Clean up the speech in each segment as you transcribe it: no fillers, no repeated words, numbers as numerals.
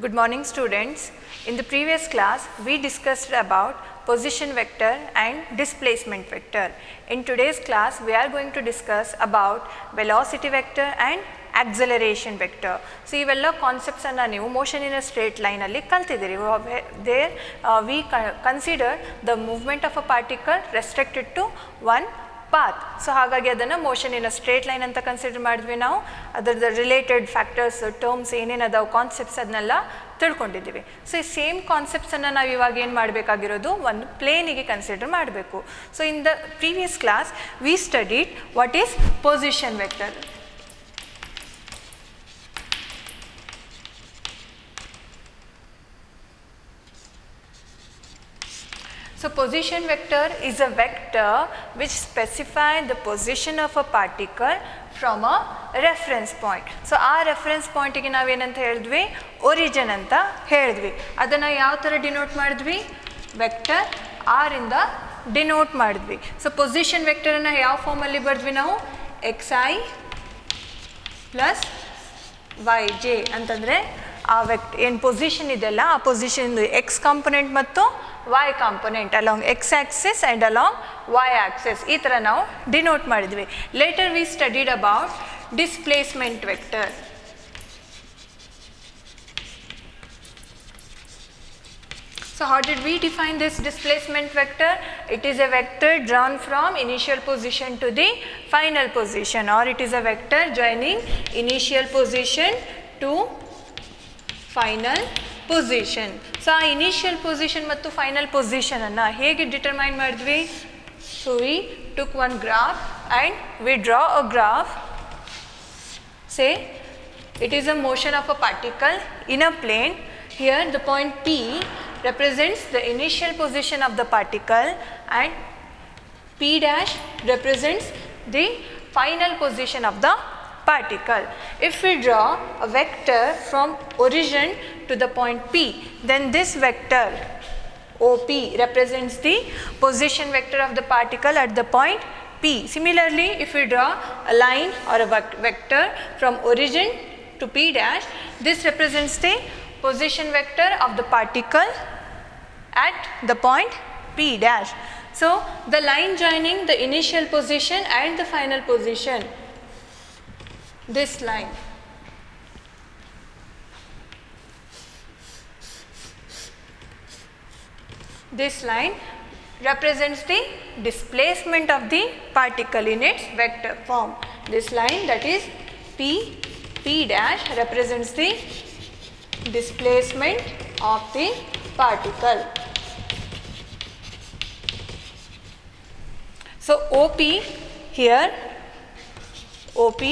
Good morning students. In the previous class we discussed about position vector and displacement vector. In today's class we are going to discuss about velocity vector and acceleration vector. So ಇವella concepts ಅನ್ನು ನೀವು motion in a straight line ಅಲ್ಲಿ ಕಲ್ತಿದ್ದೀರಿ. There we consider the movement of a particle restricted to one path. So ಹಾಗಾಗಿ ಅದನ್ನು motion in a straight line ಅಂತ consider ಮಾಡಿದ್ವಿ ನಾವು. ಅದರ related factors terms ಏನೇನು ಅದಾವೆ ಕಾನ್ಸೆಪ್ಟ್ಸ್ ಅದನ್ನೆಲ್ಲ ತಿಳ್ಕೊಂಡಿದ್ದೀವಿ. ಸೊ ಈ ಸೇಮ್ ಕಾನ್ಸೆಪ್ಟ್ಸನ್ನು ನಾವು ಇವಾಗ ಏನು ಮಾಡಬೇಕಾಗಿರೋದು ಒಂದು ಪ್ಲೇನಿಗೆ ಕನ್ಸಿಡರ್ ಮಾಡಬೇಕು. So in the previous class we studied what is position vector. So position vector is a vector which specifies the position of a particle from a reference point. So ಆ reference point ಗೆ ನಾವು ಏನಂತ ಹೇಳಿದ್ವಿ, origin ಅಂತ ಹೇಳಿದ್ವಿ. ಅದನ್ನು ಯಾವ ಥರ ಡಿನೋಟ್ ಮಾಡಿದ್ವಿ, ವೆಕ್ಟರ್ r ಇಂದ ಡಿನೋಟ್ ಮಾಡಿದ್ವಿ. ಸೊ ಪೊಸಿಷನ್ ವೆಕ್ಟರನ್ನು ಯಾವ ಫಾರ್ಮಲ್ಲಿ ಬರೆದ್ವಿ ನಾವು, xi ಪ್ಲಸ್ yj ಅಂತಂದರೆ ಆ ಏನು ಪೊಸಿಷನ್ ಇದೆಲ್ಲ ಆ ಪೊಸಿಷನ್ ಎಕ್ಸ್ ಕಾಂಪೊನೆಂಟ್ ಮತ್ತು y component along x axis and along y axis ಈ ಥರ ನಾವು ಡಿನೋಟ್ ಮಾಡಿದ್ವಿ. Litre V studied about displacement vector. So how did we define this displacement vector? It is a vector drawn from initial position to the final position, or it is a vector joining initial position to final position. So ಆ initial position ಮತ್ತು final ಪೊಸಿಷನನ್ನು ಹೇಗೆ determine ಮಾಡಿದ್ವಿ? So we took one graph and we draw a graph. Say it is a motion of a particle in a plane. Here the point P represents the initial position of the particle and P dash represents the final position of the particle. If we draw a vector from origin to the point P, then this vector OP represents the position vector of the particle at the point P. Similarly, if we draw a line or a vector from origin to P dash, this represents the position vector of the particle at the point P dash. So the line joining the initial position and the final position, this line, represents the displacement of the particle in its vector form. This line, that is P dash, represents the displacement of the particle. So OP here, OP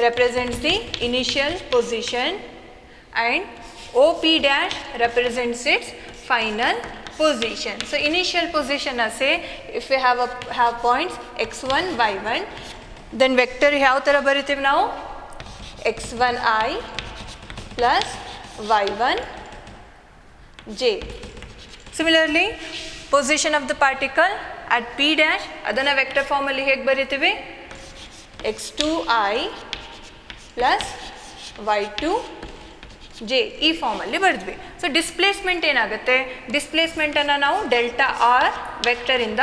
represents the initial position and OP dash represents its final position. So initial position say if we have points x1 y1, then vector ಯಾವ ಥರ ಬರಿತೀವಿ ನಾವು, x1i plus y1j. Similarly position of the particle at P dash, ಅದನ್ನು vector ಫಾರ್ಮಲ್ಲಿ ಹೇಗೆ ಬರಿತೀವಿ, x2i plus y2j ಈ ಫಾರ್ಮಲ್ಲಿ ಬರೆದ್ವಿ. ಸೊ ಡಿಸ್ಪ್ಲೇಸ್ಮೆಂಟ್ ಏನಾಗುತ್ತೆ, ಡಿಸ್ಪ್ಲೇಸ್ಮೆಂಟನ್ನು ನಾವು ಡೆಲ್ಟಾ ಆರ್ ವೆಕ್ಟರಿಂದ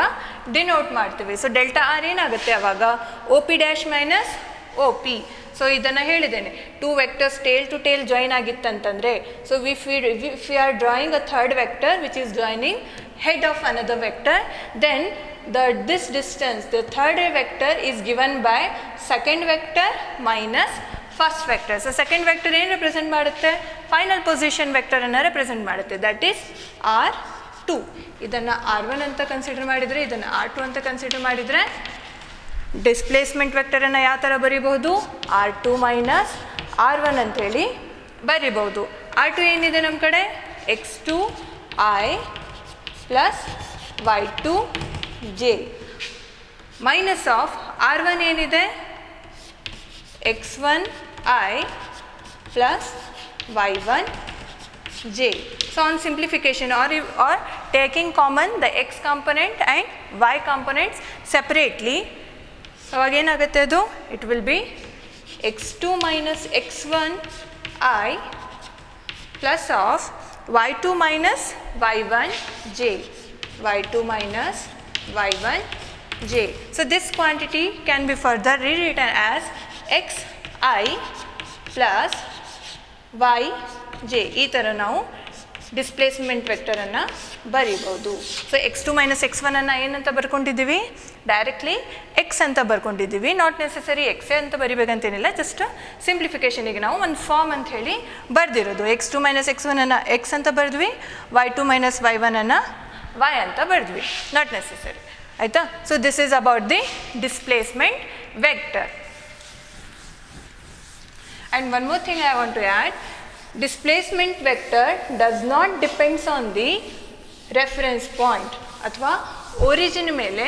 ಡಿನೋಟ್ ಮಾಡ್ತೀವಿ. ಸೊ ಡೆಲ್ಟಾ ಆರ್ ಏನಾಗುತ್ತೆ ಅವಾಗ, O P dash minus O P. So ಇದನ್ನು ಹೇಳಿದ್ದೇನೆ, two vectors tail to tail join ಆಗಿತ್ತಂತಂದರೆ, so if we are drawing a third vector which is joining head of another vector, then this distance, the third vector is given by second vector minus first vector. So second vector ಏನು represent ಮಾಡುತ್ತೆ, final position ವೆಕ್ಟರನ್ನು represent ಮಾಡುತ್ತೆ, that is R2. ಇದನ್ನು R1 ಅಂತ consider ಮಾಡಿದರೆ, ಇದನ್ನು R2 ಅಂತ consider ಮಾಡಿದರೆ displacement ವೆಕ್ಟರನ್ನು ಯಾವ ಥರ ಬರಿಬಹುದು, R2 ಮೈನಸ್ R1 ಅಂಥೇಳಿ ಬರಿಬಹುದು. R2 ಏನಿದೆ ನಮ್ಮ ಕಡೆ, x2i plus y2j minus of R1 ಏನಿದೆ, x1i plus y1j. So on simplification or taking common the x component and y components separately, ಅವಾಗ ಏನಾಗುತ್ತೆ ಅದು, it will be x2 minus x1i plus of y2 minus y1j, y2 minus y1j. So this quantity can be further rewritten as xi plus yj. ಈ ಥರ ನಾವು displacement ವೆಕ್ಟರನ್ನು ಬರೀಬೋದು. So x2 minus x1 ಅನ್ನು ಏನಂತ ಬರ್ಕೊಂಡಿದ್ದೀವಿ, ಡೈರೆಕ್ಟ್ಲಿ ಎಕ್ಸ್ ಅಂತ ಬರ್ಕೊಂಡಿದ್ದೀವಿ. Not necessary ಎಕ್ಸೇ ಅಂತ ಬರಿಬೇಕಂತೇನಿಲ್ಲ, just ಸಿಂಪ್ಲಿಫಿಕೇಷನಿಗೆ ನಾವು ಒಂದು ಫಾರ್ಮ್ ಅಂತ ಹೇಳಿ ಬರ್ದಿರೋದು. x2 ಮೈನಸ್ x1 ಅನ್ನು ಎಕ್ಸ್ ಅಂತ ಬರೆದ್ವಿ, y2 ಮೈನಸ್ y1 ಅನ್ನು y ಅಂತ ಬರೆದ್ವಿ, ನಾಟ್ ನೆಸೆಸರಿ. ಆಯಿತಾ? So this is about the displacement vector. And one more thing I want to add, displacement vector does not depends on the reference point ಅಥವಾ origin ಮೇಲೆ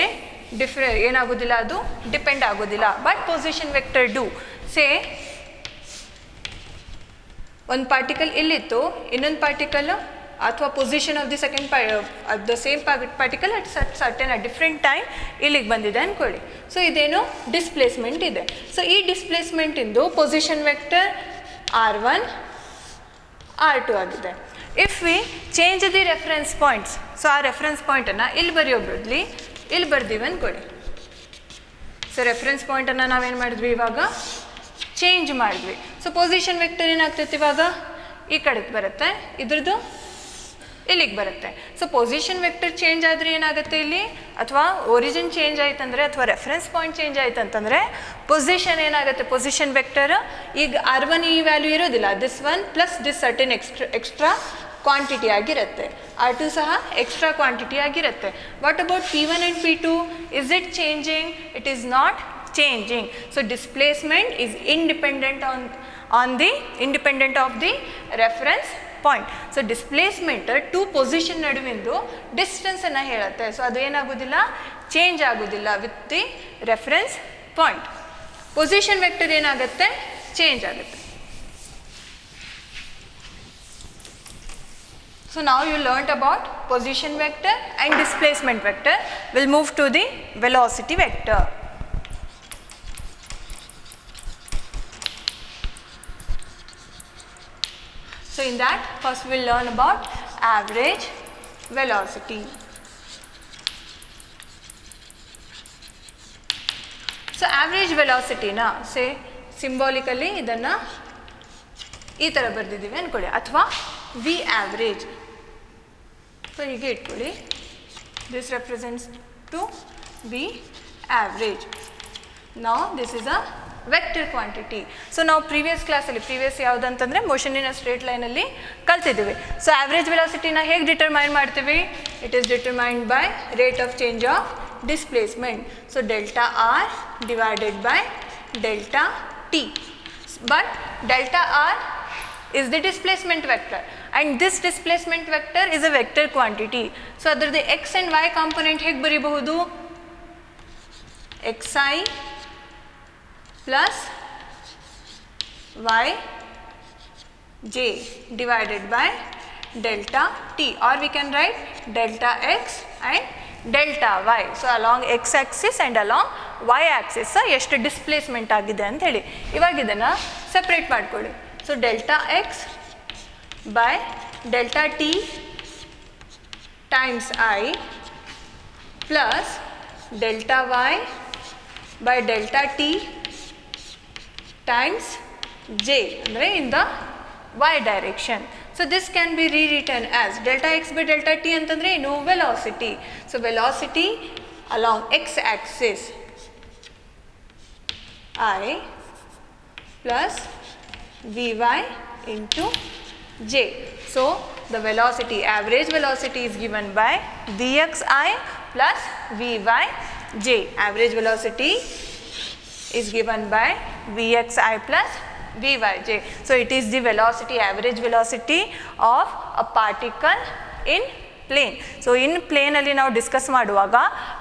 ಏನಾಗೋದಿಲ್ಲ, ಅದು depend ಆಗೋದಿಲ್ಲ. But position vector do. Say ಒಂದು particle ಇಲ್ಲಿತ್ತು, ಇನ್ನೊಂದು particle ಅಥವಾ position of the second the same particle at certain different time ಇಲ್ಲಿಗೆ ಬಂದಿದೆ ಅಂದ್ಕೊಳ್ಳಿ. ಸೊ ಇದೇನು ಡಿಸ್ಪ್ಲೇಸ್ಮೆಂಟ್ ಇದೆ. ಸೊ ಈ ಡಿಸ್ಪ್ಲೇಸ್ಮೆಂಟಿಂದು ಪೊಸಿಷನ್ ವೆಕ್ಟರ್ r1 r2 ಆಗಿದೆ. If we change the reference points, so ಆ ರೆಫರೆನ್ಸ್ ಪಾಯಿಂಟನ್ನು ಇಲ್ಲಿ ಬರೆಯೋ ಬದಲಿ ಇಲ್ಲಿ ಬರ್ದೀವಿ ಅಂದ್ಕೊಳ್ಳಿ. ಸೊ ರೆಫರೆನ್ಸ್ ಪಾಯಿಂಟನ್ನು ನಾವೇನು ಮಾಡಿದ್ವಿ, ಇವಾಗ ಚೇಂಜ್ ಮಾಡಿದ್ವಿ. ಸೊ ಪೊಸಿಷನ್ ವೆಕ್ಟರ್ ಏನಾಗ್ತೈತೆ, ಇವಾಗ ಈ ಕಡೆಗೆ ಬರುತ್ತೆ, ಇದ್ರದ್ದು ಇಲ್ಲಿಗೆ ಬರುತ್ತೆ. ಸೊ ಪೊಸಿಷನ್ ವೆಕ್ಟರ್ ಚೇಂಜ್ ಆದರೆ ಏನಾಗುತ್ತೆ ಇಲ್ಲಿ, ಅಥವಾ ಒರಿಜಿನ್ ಚೇಂಜ್ ಆಯ್ತಂದರೆ ಅಥವಾ ರೆಫರೆನ್ಸ್ ಪಾಯಿಂಟ್ ಚೇಂಜ್ ಆಯ್ತಂತಂದರೆ ಪೊಸಿಷನ್ ಏನಾಗುತ್ತೆ, ಪೊಸಿಷನ್ ವೆಕ್ಟರ್ ಈಗ r1 ಈ ವ್ಯಾಲ್ಯೂ ಇರೋದಿಲ್ಲ, this one plus this certain extra quantity ಆಗಿರುತ್ತೆ, r2 ಸಹ ಎಕ್ಸ್ಟ್ರಾ ಕ್ವಾಂಟಿಟಿ ಆಗಿರುತ್ತೆ. What about p1 and p2, is it changing? It is not changing. So displacement is independent of the reference point. So displacement to position ನಡುವಿಂದು distance ಅನ್ನು ಹೇಳುತ್ತೆ. So ಅದು ಏನಾಗೋದಿಲ್ಲ, change ಆಗೋದಿಲ್ಲ with the reference point. Position vector ಏನಾಗುತ್ತೆ, change ಆಗುತ್ತೆ. So now you learnt about position vector and displacement vector. We'll move to the velocity vector. So in that, first we will learn about average velocity. So average velocity na say symbolically idanna ee ತರ ಬರ್ದಿದ್ದೀವಿ ಅನ್ಕೊಳ್ಳಿ, ಅಥವಾ v average. So ಹೀಗೆ ಇಟ್ಕೊಳ್ಳಿ, this represents to v average. Now this is a vector quantity. So ನಾವು previous ಯಾವುದಂತಂದರೆ motion in a straight ಲೈನಲ್ಲಿ ಕಲ್ತಿದ್ದೀವಿ. So average ವೆಲಾಸಿಟಿನ ಹೇಗೆ ಡಿಟರ್ಮೈನ್ ಮಾಡ್ತೀವಿ? It is determined by rate of change of displacement. So delta R divided by delta T. But delta R is the displacement vector, and this displacement vector is a vector quantity. So ಅದರದ್ದು x and y component ಹೇಗೆ ಬರೀಬಹುದು? xi plus yj divided by delta t, or we can write delta x and delta y. So along x axis and along y axis ಎಷ್ಟು displacement ಆಗಿದೆ ಅಂತ ಹೇಳಿ ಇವಾಗ ಇದನ್ನು separate ಮಾಡ್ಕೊಳ್ಳಿ. So delta x by delta t times i plus delta y by delta t times j, ಅಂದರೆ in the y direction. So this can be rewritten as delta x by delta t ಅಂತಂದರೆ ಏನು? velocity. So velocity along x axis I plus vy into j. So the velocity, average velocity is given by vxi plus vyj. Average velocity is given by vxi plus vyj. So it is the velocity, average velocity of a particle in plane. So in plane ಅಲ್ಲಿ ನಾವು discuss ಮಾಡುವಾಗ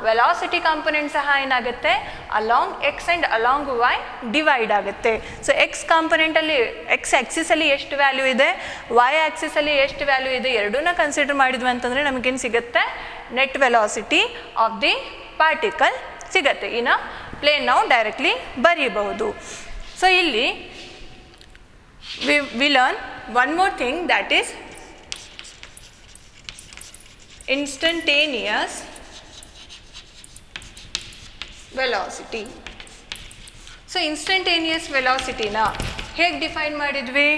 velocity component ಸಹ ಏನಾಗುತ್ತೆ, along x and along y divide ಆಗುತ್ತೆ. So x ಕಾಂಪೊನೆಂಟಲ್ಲಿ x ಆಕ್ಸಿಸಲ್ಲಿ ಎಷ್ಟು value ಇದೆ, ವೈ ಆಕ್ಸಿಸಲ್ಲಿ ಎಷ್ಟು ವ್ಯಾಲ್ಯೂ ಇದೆ, ಎರಡೂನ ಕನ್ಸಿಡರ್ ಮಾಡಿದ್ವಿ ಅಂತಂದರೆ ನಮಗೇನು ಸಿಗುತ್ತೆ? Net velocity of the particle ಸಿಗುತ್ತೆ. ಇನ್ನು ಪ್ಲೇನ್ ನಾವು ಡೈರೆಕ್ಟ್ಲಿ ಬರೀಬಹುದು. ಸೊ ಇಲ್ಲಿ we learn one more thing, that is instantaneous velocity. So instantaneous velocity na ಹೇಗೆ ಡಿಫೈನ್ ಮಾಡಿದ್ವಿ?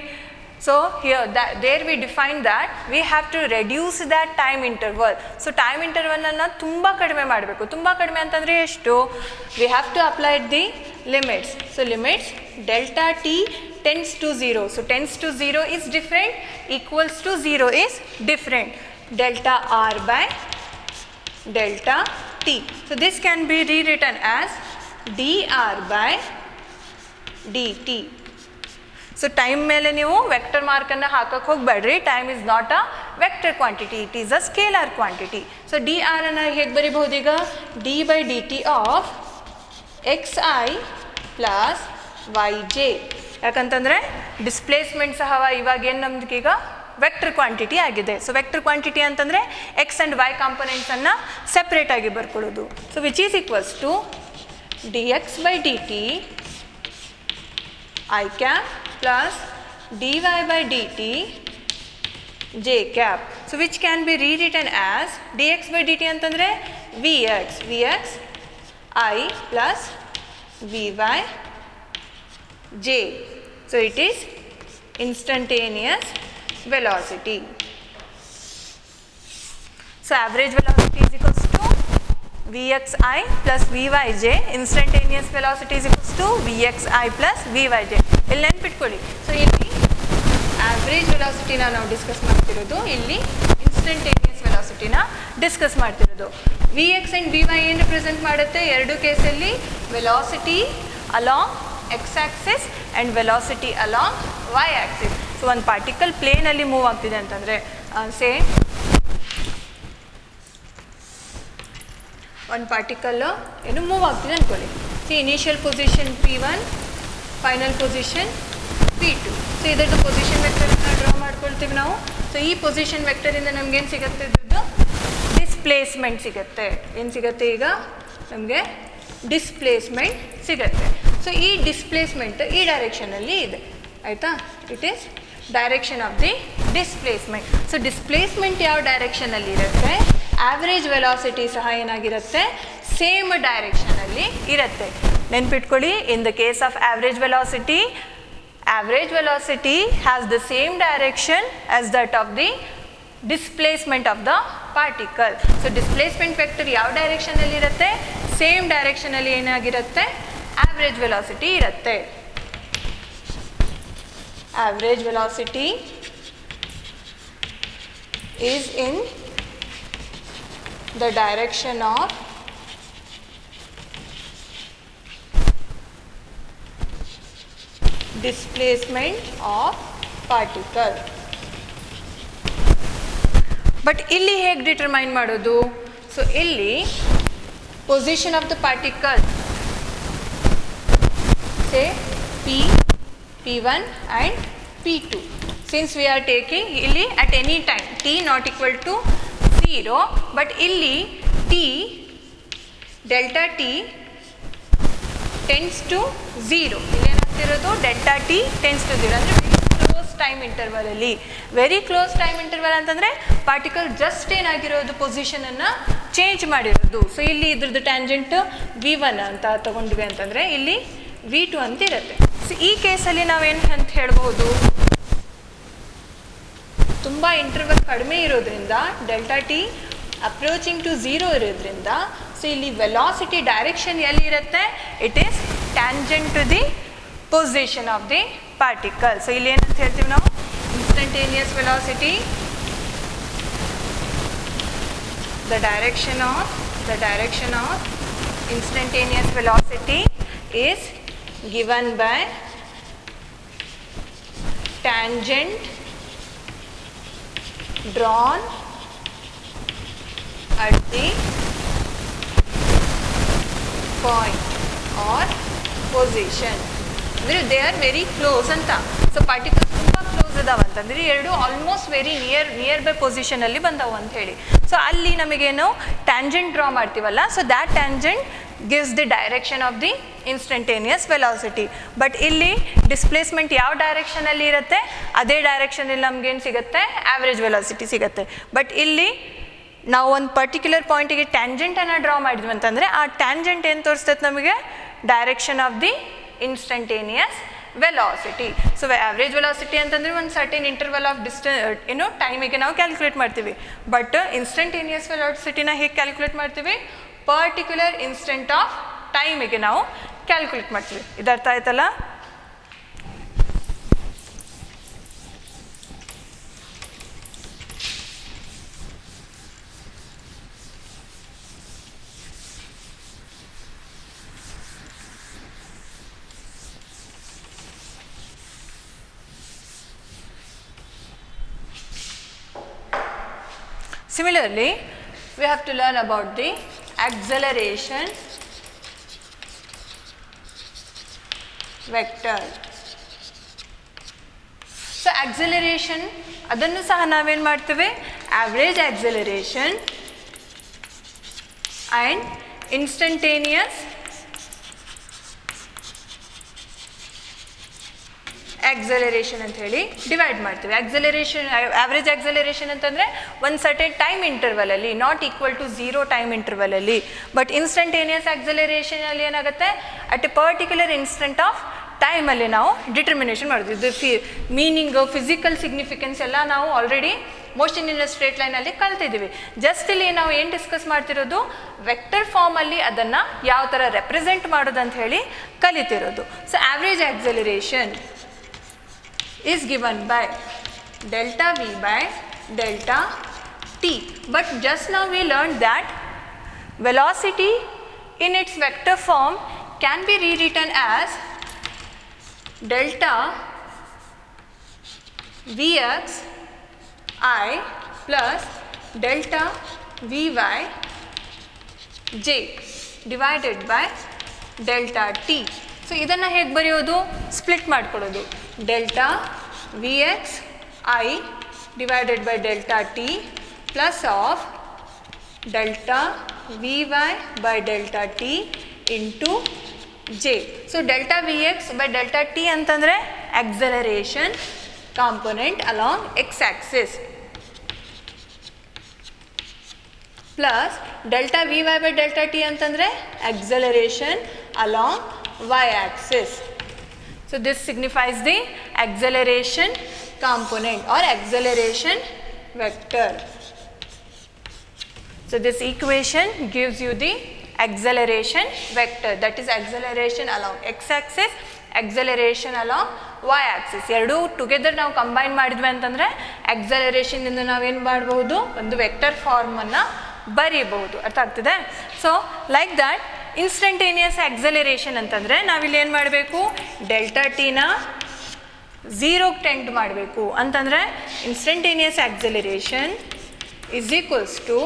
So here there we define that we have to reduce that time interval. So time interval ಅನ್ನು ತುಂಬ ಕಡಿಮೆ ಮಾಡಬೇಕು. ತುಂಬ ಕಡಿಮೆ ಅಂತಂದರೆ ಎಷ್ಟು? We have to apply the limits. So limits delta t tends to 0. So tends to 0 is different, equals to 0 is different. Delta r by delta t. So this can be rewritten as dr by dt. So time ಮೇಲೆ ನೀವು vector ಮಾರ್ಕನ್ನು ಹಾಕಕ್ಕೆ ಹೋಗಬೇಡ್ರಿ. Time is not a vector quantity, it is a scalar quantity. So D R ಅನ್ನು ಹೇಗೆ ಬರಿಬಹುದು ಈಗ? D by D T of X I plus Y J. ಯಾಕಂತಂದರೆ ಡಿಸ್ಪ್ಲೇಸ್ಮೆಂಟ್ ಸಹ ಇವಾಗ ಏನು ನಮ್ದೀಗ ವೆಕ್ಟರ್ ಕ್ವಾಂಟಿಟಿ ಆಗಿದೆ. ಸೊ ವೆಕ್ಟರ್ ಕ್ವಾಂಟಿಟಿ ಅಂತಂದರೆ ಎಕ್ಸ್ ಆ್ಯಂಡ್ ವೈ ಕಾಂಪೊನೆಂಟ್ಸನ್ನು ಸೆಪ್ರೇಟಾಗಿ ಬರ್ಕೊಳ್ಳೋದು. So which is equals to D X by D T I cap plus dy by dt j cap. So which can be rewritten as dx by dt antandre vx I plus vy j. So it is instantaneous velocity. So average velocity is equals to Vxi plus Vyj. Instantaneous velocity is equals to Vxi plus Vyj. ಇಲ್ಲಿ ನೆನ್ಪಿಟ್ಕೊಳ್ಳಿ. So ಇಲ್ಲಿ average ವೆಲಾಸಿಟಿನ ನಾವು discuss ಮಾಡ್ತಿರೋದು, ಇಲ್ಲಿ instantaneous ವೆಲಾಸಿಟಿನ discuss ಮಾಡ್ತಿರೋದು. V x and v y ಏನು represent ಮಾಡುತ್ತೆ? ಎರಡು ಕೇಸಲ್ಲಿ velocity along X axis and velocity along Y axis. So ಒಂದು ಪಾರ್ಟಿಕಲ್ ಪ್ಲೇನಲ್ಲಿ ಮೂವ್ ಆಗ್ತಿದೆ ಅಂತಂದರೆ ಸೇ ಒಂದು ಪಾರ್ಟಿಕಲ್ಲು ಏನು ಮೂವ್ ಆಗ್ತಿದೆ ಅಂದ್ಕೊಳ್ಳಿ. See initial position P1, final position P2. So ಇದರದ್ದು ಪೊಸಿಷನ್ ವೆಕ್ಟರನ್ನು ಡ್ರಾ ಮಾಡ್ಕೊಳ್ತೀವಿ ನಾವು. ಸೊ ಈ ಪೊಸಿಷನ್ ವೆಕ್ಟರಿಂದ ನಮಗೇನು ಸಿಗುತ್ತೆ? ಇದ್ರದ್ದು ಡಿಸ್ಪ್ಲೇಸ್ಮೆಂಟ್ ಸಿಗುತ್ತೆ. ಏನು ಸಿಗುತ್ತೆ ಈಗ ನಮಗೆ? ಡಿಸ್ಪ್ಲೇಸ್ಮೆಂಟ್ ಸಿಗುತ್ತೆ. ಸೊ ಈ ಡಿಸ್ಪ್ಲೇಸ್ಮೆಂಟ್ ಈ ಡೈರೆಕ್ಷನಲ್ಲಿ ಇದೆ, ಆಯಿತಾ? It is direction of the displacement. So displacement ಯಾವ ಡೈರೆಕ್ಷನಲ್ಲಿ ಇರುತ್ತೆ? ಆವ್ರೇಜ್ ವೆಲಾಸಿಟಿ ಸಹ ಏನಾಗಿರುತ್ತೆ? ಸೇಮ್ ಡೈರೆಕ್ಷನಲ್ಲಿ ಇರುತ್ತೆ. ನೆನ್ಪಿಟ್ಕೊಳ್ಳಿ, in the case of average velocity has the same direction as that of the displacement of the particle. So displacement vector ಯಾವ ಡೈರೆಕ್ಷನಲ್ಲಿ ಇರುತ್ತೆ? Same ಡೈರೆಕ್ಷನಲ್ಲಿ ಏನಾಗಿರುತ್ತೆ? Average velocity ಇರುತ್ತೆ. Average velocity is in the direction of displacement of particle. But ಇಲ್ಲಿ ಹೇಗೆ determine ಮಾಡೋದು? So ಇಲ್ಲಿ position of the particle say P1 and P2. Since we are taking ಇಲ್ಲಿ at any time t not equal to 0, but ಇಲ್ಲಿ t delta T tends to 0. ಇಲ್ಲೇನಾಗ್ತಿರೋದು? Delta T tends to 0 ಅಂದರೆ very close time ಇಂಟರ್ವಲಲ್ಲಿ. Very close time interval ಅಂತಂದರೆ particle just ಏನಾಗಿರೋದು? ಪೊಸಿಷನನ್ನು change ಮಾಡಿರೋದು. So ಇಲ್ಲಿ ಇದ್ರದ್ದು ಟ್ಯಾಂಜೆಂಟ್ V1 ಅಂತ ತಗೊಂಡ್ವಿ ಅಂತಂದರೆ ಇಲ್ಲಿ V2 ಅಂತ ಇರುತ್ತೆ. ಸೊ ಈ ಕೇಸಲ್ಲಿ ನಾವೇನು ಅಂತ ಹೇಳ್ಬೋದು? ತುಂಬ ಇಂಟರ್ವಲ್ ಕಡಿಮೆ ಇರೋದ್ರಿಂದ ಡೆಲ್ಟಾ ಟಿ ಅಪ್ರೋಚಿಂಗ್ ಟು 0 ಇರೋದ್ರಿಂದ ಸೊ ಇಲ್ಲಿ ವೆಲಾಸಿಟಿ ಡೈರೆಕ್ಷನ್ ಎಲ್ಲಿರುತ್ತೆ? It is tangent to the position of the particle. So ಇಲ್ಲಿ ಏನಂತ ಹೇಳ್ತೀವಿ ನಾವು? Instantaneous velocity the direction of instantaneous velocity is given by tangent drawn at the point or position. They are very close anta. So particles ತುಂಬಾ close ಇದಾವ ಅಂತಂದ್ರೆ ಎರಡು almost very near by position ಅಲ್ಲಿ ಬಂದಾವು ಅಂತ ಹೇಳಿ. ಸೊ ಅಲ್ಲಿ ನಮಗೇನು tangent draw ಮಾಡ್ತೀವಲ್ಲ, so that tangent gives the direction of the instantaneous velocity. But ಇಲ್ಲಿ displacement ಯಾವ direction ಅಲ್ಲಿ ಇರುತ್ತೆ ಅದೇ direction ಅಲ್ಲಿ ನಮಗೆ ಏನು ಸಿಗುತ್ತೆ average velocity ಸಿಗುತ್ತೆ. But ಇಲ್ಲಿ ನಾವು ಒಂದು ಪರ್ಟಿಕ್ಯುಲರ್ ಪಾಯಿಂಟಿಗೆ ಟ್ಯಾಂಜೆಂಟನ್ನು ಡ್ರಾ ಮಾಡಿದ್ವಿ ಅಂತಂದರೆ ಆ ಟ್ಯಾಂಜೆಂಟ್ ಏನು ತೋರಿಸ್ತೈತೆ ನಮಗೆ direction of the instantaneous velocity. So average velocity ಅಂತಂದರೆ ಒಂದು ಸರ್ಟೆನ್ ಇಂಟರ್ವಲ್ ಆಫ್ ಟೈಮಿಗೆ ನಾವು ಕ್ಯಾಲ್ಕುಲೇಟ್ ಮಾಡ್ತೀವಿ. ಬಟ್ ಇನ್ಸ್ಟಂಟೇನಿಯಸ್ ವೆಲಾಸಿಟಿನ ಹೇಗೆ ಕ್ಯಾಲ್ಕುಲೇಟ್ ಮಾಡ್ತೀವಿ ಪರ್ಟಿಕ್ಯುಲರ್ ಇನ್ಸ್ಟೆಂಟ್ ಆಫ್ ಟೈಮಿಗೆ ನಾವು ಕ್ಯಾಲ್ಕುಲೇಟ್ ಮಾಡ್ತೀವಿ. ಇದರ್ಥ ಆಯ್ತಲ್ಲ. Similarly, we have to learn about the acceleration vector. So acceleration adannu saha naven marteve average acceleration and instantaneous acceleration ಅಂತ ಹೇಳಿ ಡಿವೈಡ್ ಮಾಡ್ತೀವಿ. acceleration average acceleration ಅಂತಂದರೆ ಒಂದು ಸರ್ಟೆನ್ ಟೈಮ್ ಇಂಟರ್ವಲಲ್ಲಿ ನಾಟ್ ಈಕ್ವಲ್ ಟು 0 ಟೈಮ್ ಇಂಟರ್ವಲಲ್ಲಿ. But instantaneous ಆಕ್ಸಲರೇಷನಲ್ಲಿ ಏನಾಗುತ್ತೆ at a particular instant of ಟೈಮಲ್ಲಿ ನಾವು ಡಿಟರ್ಮಿನೇಷನ್ ಮಾಡ್ತೀವಿ. ಇದು ಮೀನಿಂಗ್ ಫಿಸಿಕಲ್ ಸಿಗ್ನಿಫಿಕೆನ್ಸ್ ಎಲ್ಲ ನಾವು ಆಲ್ರೆಡಿ ಮೋಷನ್ ಇನ್ ಸ್ಟ್ರೇಟ್ ಲೈನಲ್ಲಿ ಕಲ್ತಿದ್ದೀವಿ. ಜಸ್ಟ್ ಇಲ್ಲಿ ನಾವು ಏನು ಡಿಸ್ಕಸ್ ಮಾಡ್ತಿರೋದು ವೆಕ್ಟರ್ ಫಾರ್ಮಲ್ಲಿ ಅದನ್ನು ಯಾವ ಥರ ರೆಪ್ರೆಸೆಂಟ್ ಮಾಡೋದು ಅಂತ ಹೇಳಿ ಕಲಿತಿರೋದು. So average acceleration is given by delta v by delta t. But just now we learned that velocity in its vector form can be rewritten as delta vx I plus delta vy j divided by delta t. So ಇದನ್ನು ಹೇಗೆ ಬರೆಯೋದು split ಮಾಡಿಕೊಡೋದು. Delta V X I divided by delta T plus of delta V Y by delta T into J. So delta V X by delta T ಅಂತಂದರೆ acceleration component along X axis plus delta V Y by delta T ಅಂತಂದರೆ acceleration along y axis. So this signifies the acceleration component or acceleration vector. So this equation gives you the acceleration vector, that is acceleration along x axis, acceleration along y axis. ಎರಡು together ನಾವು combine ಮಾಡಿದ್ವಿ ಅಂತಂದರೆ acceleration ಇಂದ ನಾವೇನು ಮಾಡಬಹುದು ಒಂದು vector ಫಾರ್ಮನ್ನು ಬರೀಬಹುದು. ಅರ್ಥ ಆಗ್ತಿದೆ. So like that instantaneous acceleration ಅಂತಂದರೆ ನಾವಿಲ್ಲಿ ಏನು ಮಾಡಬೇಕು ಡೆಲ್ಟಾ ಟಿನ 0ಗೆ ಟೆಂಡ್ ಮಾಡಬೇಕು ಅಂತಂದರೆ instantaneous acceleration is equals to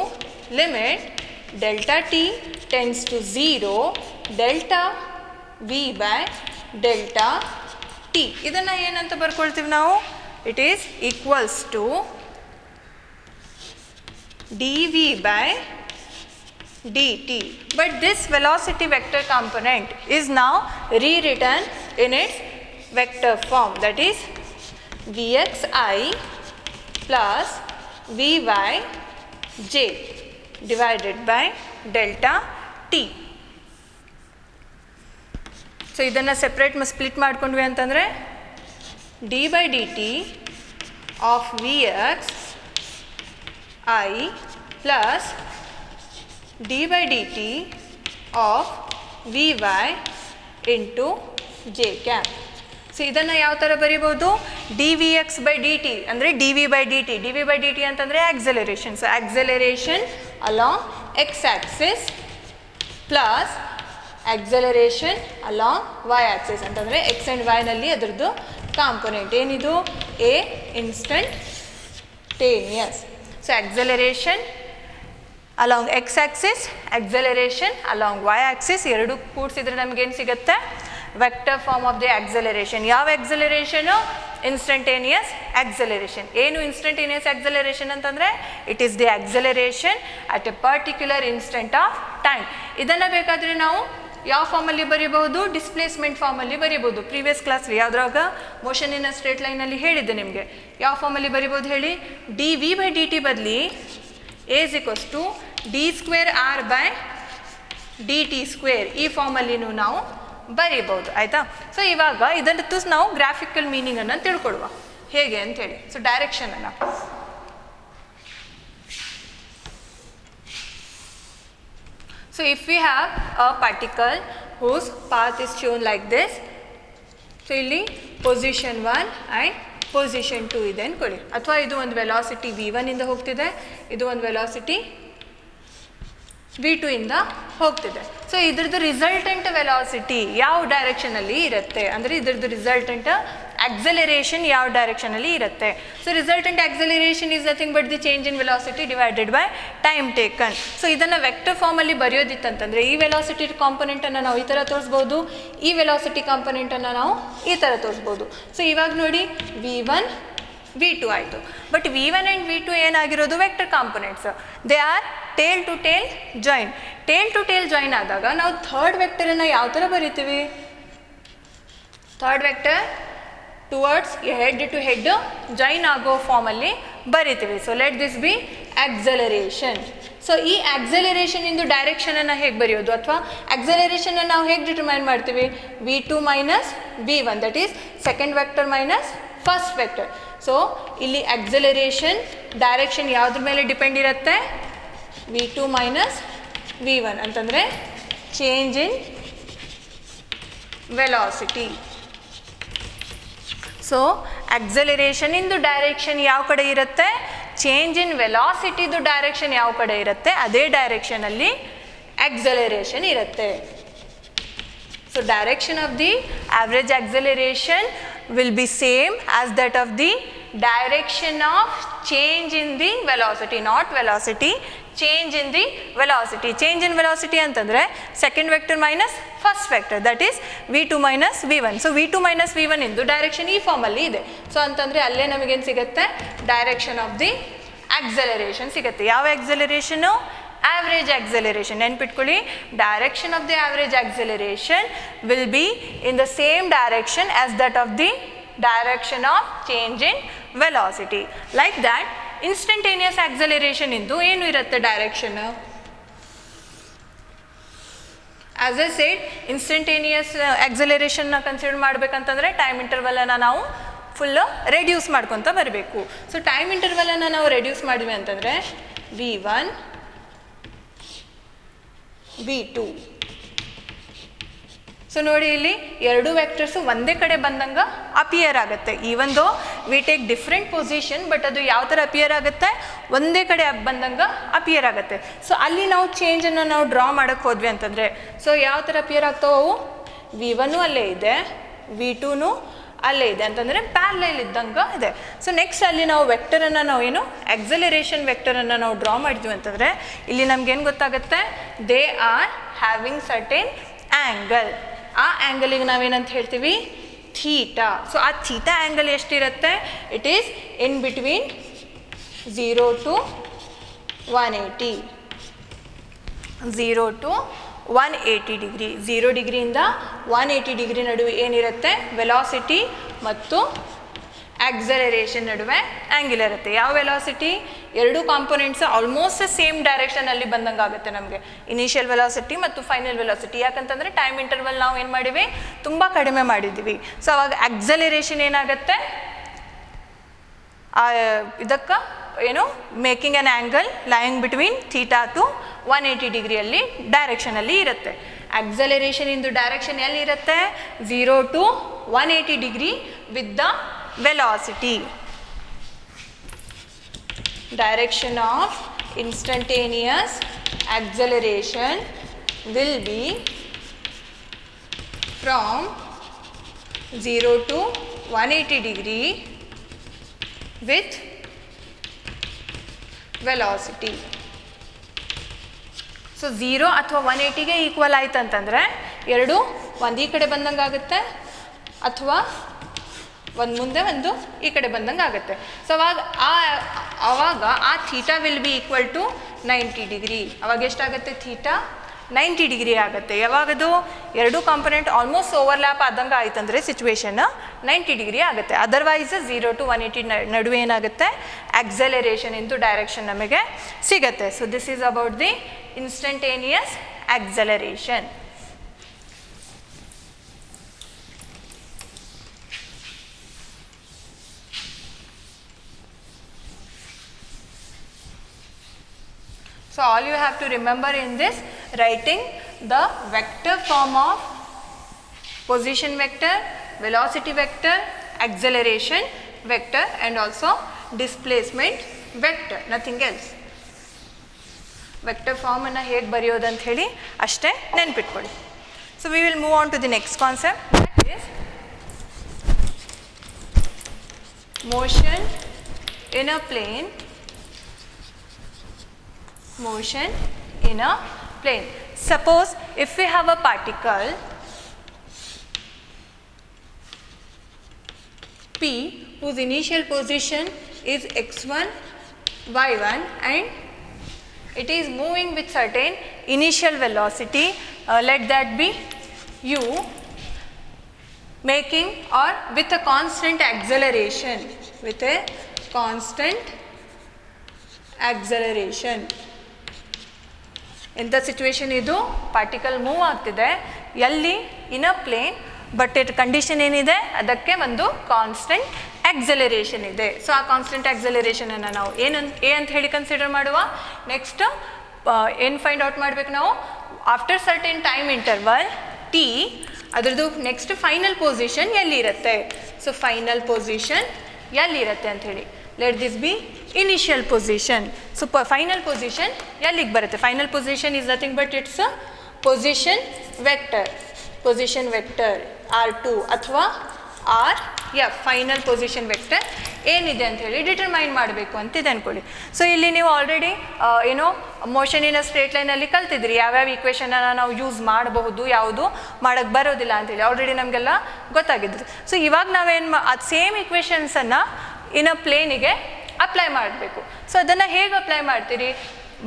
limit delta t tends to 0 delta v by delta t. ಇದನ್ನು ಏನಂತ ಬರ್ಕೊಳ್ತೀವಿ ನಾವು it is equals to d V by dt. But this velocity vector component is now rewritten in its vector form, that is vxi plus vy j divided by delta t. So ಇದನ್ನು separate split ಮಾಡ್ಕೊಂಡ್ವಿ ಅಂತಂದರೆ D by D T of V X I plus D by D T of V Y into J cap. So ಇದನ್ನು ಯಾವ ಥರ ಬರಿಬೋದು D V X by D T ಅಂದರೆ D V by D T. D V by D T ಅಂತಂದರೆ acceleration. So acceleration along X axis plus acceleration along Y axis ಅಂತಂದರೆ X and ವೈನಲ್ಲಿ ಅದರದ್ದು component ಏನಿದು A instantaneous. So acceleration along X axis, acceleration along Y axis ಎರಡು ಕೂಡಿಸಿದ್ರೆ ನಮಗೇನು ಸಿಗುತ್ತೆ vector form of the acceleration. ಯಾವ ಆಕ್ಸಲರೇಷನು ಇನ್ಸ್ಟಂಟೇನಿಯಸ್ ಆಕ್ಸಲರೇಷನ್. ಏನು ಇನ್ಸ್ಟಂಟೇನಿಯಸ್ ಆಕ್ಸಲರೇಷನ್ ಅಂತಂದರೆ it is the acceleration at a particular instant of time. ಇದನ್ನು ಬೇಕಾದರೆ ನಾವು ಯಾವ ಫಾರ್ಮಲ್ಲಿ ಬರೀಬಹುದು? ಡಿಸ್ಪ್ಲೇಸ್ಮೆಂಟ್ ಫಾರ್ಮಲ್ಲಿ ಬರೀಬೋದು. ಪ್ರೀವಿಯಸ್ ಕ್ಲಾಸ್ಲಿ ಯಾವುದ್ರಾಗ ಮೋಷನ್ ಇನ್ ಅ ಸ್ಟ್ರೇಟ್ ಲೈನಲ್ಲಿ ಹೇಳಿದ್ದೆ ನಿಮಗೆ. ಯಾವ ಫಾರ್ಮಲ್ಲಿ ಬರೀಬೋದು ಹೇಳಿ? D V by D T ಬದಲಿ A is equals to D square R by D T square, ಈ ಫಾರ್ಮಲ್ಲಿನೂ ನಾವು ಬರೀಬೋದು. ಆಯಿತಾ? ಸೊ ಇವಾಗ ಇದನ್ನು ನಾವು ಗ್ರಾಫಿಕಲ್ ಮೀನಿಂಗನ್ನು ತಿಳ್ಕೊಡುವ ಹೇಗೆ ಅಂಥೇಳಿ. ಸೊ ಡೈರೆಕ್ಷನನ್ನು So if we have a particle whose path is shown like this, so ಇಲ್ಲಿ position 1 and position 2 ಇದೆ ಅಂದ್ಕೊಳ್ಳಿ. ಅಥವಾ ಇದು ಒಂದು ವೆಲಾಸಿಟಿ v1 ಇಂದ ಹೋಗ್ತಿದೆ, ಇದು ಒಂದು ವೆಲಾಸಿಟಿ v2 ಇಂದ ಹೋಗ್ತಿದೆ. ಸೊ ಇದ್ರದ್ದು ರಿಸಲ್ಟೆಂಟ್ ವೆಲಾಸಿಟಿ ಯಾವ ಡೈರೆಕ್ಷನಲ್ಲಿ ಇರುತ್ತೆ ಅಂದರೆ ಇದ್ರದ್ದು ರಿಸಲ್ಟೆಂಟ್ ಆಕ್ಸಲರೇಷನ್ ಯಾವ ಡೈರೆಕ್ಷನಲ್ಲಿ ಇರುತ್ತೆ. So resultant acceleration is nothing but the change in velocity divided by time taken. So ಇದನ್ನು ವೆಕ್ಟರ್ ಫಾರ್ಮಲ್ಲಿ ಬರೆಯೋದಿತ್ತಂತಂದರೆ ಈ ವೆಲಾಸಿಟಿ ಕಾಂಪೊನೆಂಟನ್ನು ನಾವು ಈ ಥರ ತೋರಿಸ್ಬೋದು, ಈ ವೆಲಾಸಿಟಿ ಕಾಂಪೊನೆಂಟನ್ನು ನಾವು ಈ ಥರ ತೋರಿಸ್ಬೋದು. ಸೊ ಇವಾಗ ನೋಡಿ v1 v2 ಆಯಿತು. ಬಟ್ v1 ಆ್ಯಂಡ್ v2 ಏನಾಗಿರೋದು? Vector components. They are tail to tail join. Tail to tail join ಆದಾಗ ನಾವು ಥರ್ಡ್ ವೆಕ್ಟರನ್ನು ಯಾವ ಥರ ಬರಿತೀವಿ? Third vector towards head to head join ಆಗೋ ಫಾರ್ಮಲ್ಲಿ ಬರಿತೀವಿ. So let this be acceleration. So ಈ ಆಕ್ಸಲರೇಷನ್ ಇಂದು ಡೈರೆಕ್ಷನನ್ನು ಹೇಗೆ ಬರೆಯೋದು ಅಥವಾ ಆಕ್ಸಲರೇಷನನ್ನು ನಾವು ಹೇಗೆ ಡಿಟರ್ಮೈನ್ ಮಾಡ್ತೀವಿ? v2 minus v1, that is second vector minus first vector. So ಇಲ್ಲಿ ಆಕ್ಸಲರೇಷನ್ ಡೈರೆಕ್ಷನ್ ಯಾವುದ್ರ ಮೇಲೆ ಡಿಪೆಂಡ್ ಇರುತ್ತೆ? v2 ಮೈನಸ್ v1 ಅಂತಂದರೆ change in velocity. So acceleration ಇಂದು ಡೈರೆಕ್ಷನ್ ಯಾವ ಕಡೆ ಇರುತ್ತೆ? ಚೇಂಜ್ ಇನ್ ವೆಲಾಸಿಟಿದು ಡೈರೆಕ್ಷನ್ ಯಾವ ಕಡೆ ಇರುತ್ತೆ ಅದೇ ಡೈರೆಕ್ಷನಲ್ಲಿ ಆಕ್ಸಲರೇಷನ್ ಇರುತ್ತೆ. So direction of the average acceleration will be same as that of the direction of change in the velocity, not velocity, change in the velocity. Change in velocity ಅಂತಂದರೆ second vector minus first vector, that is v2 minus v1. So v2 minus v1 ಇಂದು direction ಈ ಫಾರ್ಮಲ್ಲಿ ಇದೆ. So ಅಂತಂದರೆ ಅಲ್ಲೇ ನಮಗೇನು ಸಿಗುತ್ತೆ? Direction of the acceleration ಸಿಗುತ್ತೆ. ಯಾವ ಆಕ್ಸಲರೇಷನು? average acceleration. ನೆನ್ಪಿಟ್ಕೊಳ್ಳಿ, direction of the average acceleration will be in the same direction as that of the direction of change in velocity. Like that, instantaneous acceleration ಇಂದು ಏನು ಇರುತ್ತೆ direction? As a said, instantaneous ಆಕ್ಸಲರೇಷನ್ನ consider ಮಾಡಬೇಕಂತಂದರೆ time ಇಂಟರ್ವಲನ್ನು ನಾವು full reduce ಮಾಡ್ಕೊತ ಬರಬೇಕು. So time ಇಂಟರ್ವಲನ್ನು ನಾವು ರೆಡ್ಯೂಸ್ ಮಾಡಿದ್ವಿ ಅಂತಂದರೆ v1 v2. ಸೊ ನೋಡಿ ಇಲ್ಲಿ ಎರಡು ವೆಕ್ಟರ್ಸು ಒಂದೇ ಕಡೆ ಬಂದಂಗೆ ಅಪಿಯರ್ ಆಗುತ್ತೆ. Even though we take different position, but ಅದು ಯಾವ ಥರ ಅಪಿಯರ್ ಆಗುತ್ತೆ? ಒಂದೇ ಕಡೆ ಬಂದಂಗೆ ಅಪಿಯರ್ ಆಗುತ್ತೆ. ಸೊ ಅಲ್ಲಿ ನಾವು ಚೇಂಜನ್ನು ನಾವು ಡ್ರಾ ಮಾಡೋಕ್ಕೆ ಹೋದ್ವಿ ಅಂತಂದರೆ ಸೊ ಯಾವ ಥರ ಅಪಿಯರ್ ಆಗ್ತಾವೆ ಅವು? v1 ಅಲ್ಲೇ ಇದೆ, v2 ಅಲ್ಲೇ ಇದೆ ಅಂತಂದರೆ ಪ್ಯಾರಲಲ್ ಇದ್ದಂಗೆ ಇದೆ. ಸೊ ನೆಕ್ಸ್ಟ್ ಅಲ್ಲಿ ನಾವು ವೆಕ್ಟರನ್ನು ನಾವು ಏನು ಆಕ್ಸಲರೇಷನ್ ವೆಕ್ಟರನ್ನು ನಾವು ಡ್ರಾ ಮಾಡಿದ್ವಿ ಅಂತಂದರೆ ಇಲ್ಲಿ ನಮಗೇನು ಗೊತ್ತಾಗುತ್ತೆ? They are having certain angle. ಆ ಆ್ಯಂಗಲಿಗೆ ನಾವೇನಂತ ಹೇಳ್ತೀವಿ? ಥೀಟಾ. ಸೊ ಆ ಥೀಟಾ ಆ್ಯಂಗಲ್ ಎಷ್ಟಿರುತ್ತೆ? It is in between 0 to 180. 0 to 180 degree. 0 ಡಿಗ್ರಿಯಿಂದ 180 ಡಿಗ್ರಿ ನಡುವೆ ಏನಿರುತ್ತೆ? ವೆಲಾಸಿಟಿ ಮತ್ತು ಆಕ್ಸಲರೇಷನ್ ನಡುವೆ ಆ್ಯಂಗಲ್ ಇರುತ್ತೆ. ಯಾವ ವೆಲಾಸಿಟಿ? ಎರಡು ಕಾಂಪೊನೆಂಟ್ಸ್ ಆಲ್ಮೋಸ್ಟ್ ಸೇಮ್ ಡೈರೆಕ್ಷನಲ್ಲಿ ಬಂದಂಗೆ ಆಗುತ್ತೆ ನಮಗೆ, ಇನಿಷಿಯಲ್ ವೆಲಾಸಿಟಿ ಮತ್ತು ಫೈನಲ್ ವೆಲಾಸಿಟಿ. ಯಾಕಂತಂದರೆ ಟೈಮ್ ಇಂಟರ್ವಲ್ ನಾವು ಏನು ಮಾಡಿವಿ? ತುಂಬ ಕಡಿಮೆ ಮಾಡಿದ್ದೀವಿ. ಸೊ ಅವಾಗ ಆಕ್ಸಲರೇಷನ್ ಏನಾಗುತ್ತೆ? ಇದಕ್ಕೆ ಏನು making an angle lying between theta two 180 ಡಿಗ್ರಿಯಲ್ಲಿ ಡೈರೆಕ್ಷನಲ್ಲಿ ಇರುತ್ತೆ. ಆಕ್ಸಲರೇಷನ್ ಇಂದು ಡೈರೆಕ್ಷನ್ ಎಲ್ಲಿ ಇರುತ್ತೆ? 0 to 180 degree with the velocity. Direction of instantaneous acceleration will be from 0 to 180 degree with velocity. So 0 ಅಥವಾ 180ಗೆ ಈಕ್ವಲ್ ಆಯ್ತು ಅಂತಂದರೆ ಎರಡು ಒಂದು ಈ ಕಡೆ ಬಂದಂಗೆ ಆಗುತ್ತೆ ಅಥವಾ ಒಂದು ಮುಂದೆ ಒಂದು ಈ ಕಡೆ ಬಂದಂಗೆ ಆಗುತ್ತೆ. ಸೊ ಅವಾಗ ಆ theta will be equal to 90 degree. ಅವಾಗ ಎಷ್ಟಾಗುತ್ತೆ ಥೀಟಾ 90 ಡಿಗ್ರಿ ಆಗುತ್ತೆ. ಯಾವಾಗದು ಎರಡು ಕಾಂಪೊನೆಂಟ್ ಆಲ್ಮೋಸ್ಟ್ ಓವರ್ಲ್ಯಾಪ್ ಆದಂಗೆ ಆಯ್ತಂದರೆ ಸಿಚುವೇಶನ್ 90 ಡಿಗ್ರಿ ಆಗುತ್ತೆ. ಅದರ್ವೈಸ್ 0 to 180 ನಡುವೆ ಏನಾಗುತ್ತೆ ಆಕ್ಸೆಲರೇಷನ್ ಇಂಟು ಡೈರೆಕ್ಷನ್ ನಮಗೆ ಸಿಗುತ್ತೆ. So this is about the instantaneous acceleration. So all you have to remember in this, writing the vector form of position vector, velocity vector, acceleration vector and also displacement vector, nothing else. Vector form ಅನ್ನು ಹೇಗೆ ಬರೆಯೋದು ಅಂತ ಹೇಳಿ ಅಷ್ಟೇ ನೆನಪಿಟ್ಕೊಳ್ಳಿ. So we will move on to the next concept, that is motion in a plane. Motion in a plane. Suppose if we have a particle P whose initial position is x1, y1 and it is moving with certain initial velocity, let that be u, making or with a constant acceleration, with a constant acceleration. ಇಂಥ situation ಇದು particle move ಆಗ್ತಿದೆ ಎಲ್ಲಿ ಇನ್ a plane, but it condition ಏನಿದೆ ಅದಕ್ಕೆ ಒಂದು constant acceleration ಇದೆ. So ಆ constant ಆಕ್ಸೆಲರೇಷನನ್ನು ನಾವು ಎ ಅಂತ ಹೇಳಿ ಕನ್ಸಿಡರ್ ಮಾಡುವ. ನೆಕ್ಸ್ಟ್ ಏನು ಫೈಂಡ್ ಔಟ್ ಮಾಡಬೇಕು ನಾವು, after certain time interval T ಅದರದ್ದು ನೆಕ್ಸ್ಟ್ ಫೈನಲ್ ಪೊಸಿಷನ್ ಎಲ್ಲಿರುತ್ತೆ. ಸೊ ಫೈನಲ್ ಪೊಸಿಷನ್ ಎಲ್ಲಿರುತ್ತೆ ಅಂಥೇಳಿ, let this B initial position. So final position ಎಲ್ಲಿಗೆ ಬರುತ್ತೆ, final position is nothing but its position vector R2 ಅಥವಾ RF. ಫೈನಲ್ ಪೊಸಿಷನ್ ವೆಕ್ಟರ್ ಏನಿದೆ ಅಂತ ಹೇಳಿ ಡಿಟರ್ಮೈನ್ ಮಾಡಬೇಕು ಅಂತಿದೆ ಅಂದ್ಕೊಳ್ಳಿ. ಸೊ ಇಲ್ಲಿ ನೀವು ಆಲ್ರೆಡಿ ಏನೋ ಮೋಷನಿನ ಸ್ಟ್ರೇಟ್ ಲೈನಲ್ಲಿ ಕಲ್ತಿದ್ರಿ ಯಾವ್ಯಾವ ಈಕ್ವೇಷನನ್ನು ನಾವು ಯೂಸ್ ಮಾಡಬಹುದು, ಯಾವುದು ಮಾಡೋಕ್ಕೆ ಬರೋದಿಲ್ಲ ಅಂತೇಳಿ ಆಲ್ರೆಡಿ ನಮಗೆಲ್ಲ ಗೊತ್ತಾಗಿದ್ದು. ಸೊ ಇವಾಗ ನಾವೇನು ಅದು ಸೇಮ್ ಈಕ್ವೇಷನ್ಸನ್ನು ಇನ್ ಅ ಪ್ಲೇನಿಗೆ ಅಪ್ಲೈ ಮಾಡಬೇಕು. ಸೊ ಅದನ್ನು ಹೇಗೆ ಅಪ್ಲೈ ಮಾಡ್ತೀರಿ,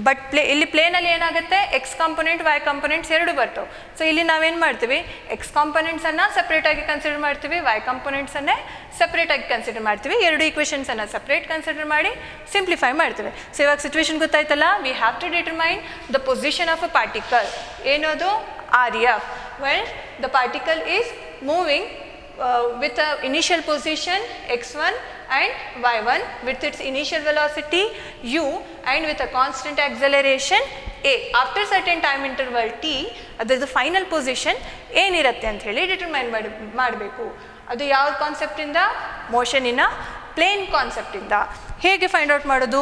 ಬಟ್ ಇಲ್ಲಿ ಪ್ಲೇನಲ್ಲಿ ಏನಾಗುತ್ತೆ ಎಕ್ಸ್ ಕಾಂಪೊನೆಂಟ್ ವೈ ಕಾಂಪೊನೆಂಟ್ಸ್ ಎರಡು ಬರ್ತವೆ. ಸೊ ಇಲ್ಲಿ ನಾವೇನು ಮಾಡ್ತೀವಿ ಎಕ್ಸ್ ಕಾಂಪೊನೆಂಟ್ಸನ್ನು ಸಪ್ರೇಟಾಗಿ ಕನ್ಸಿಡರ್ ಮಾಡ್ತೀವಿ, ವೈ ಕಾಂಪೊನೆಂಟ್ಸನ್ನೇ ಸಪ್ರೇಟಾಗಿ ಕನ್ಸಿಡರ್ ಮಾಡ್ತೀವಿ. ಎರಡು ಈಕ್ವೇಷನ್ಸನ್ನು ಸಪ್ರೇಟ್ ಕನ್ಸಿಡರ್ ಮಾಡಿ ಸಿಂಪ್ಲಿಫೈ ಮಾಡ್ತೀವಿ. ಸೊ ಇವಾಗ ಸಿಚುವೇಶನ್ ಗೊತ್ತಾಯ್ತಲ್ಲ, we have to determine the position of a particle. ಏನದು RF, well the particle is moving with a initial position x1 and y1 with its initial velocity u and with a constant acceleration a. After certain time interval t ಅದರದ್ದು final position ಏನಿರುತ್ತೆ ಅಂತ ಹೇಳಿ determine ಮಾಡಬೇಕು. ಅದು ಯಾವ ಕಾನ್ಸೆಪ್ಟಿಂದ, ಮೋಷನಿನ plane ಕಾನ್ಸೆಪ್ಟಿಂದ. ಹೇಗೆ find out ಮಾಡೋದು,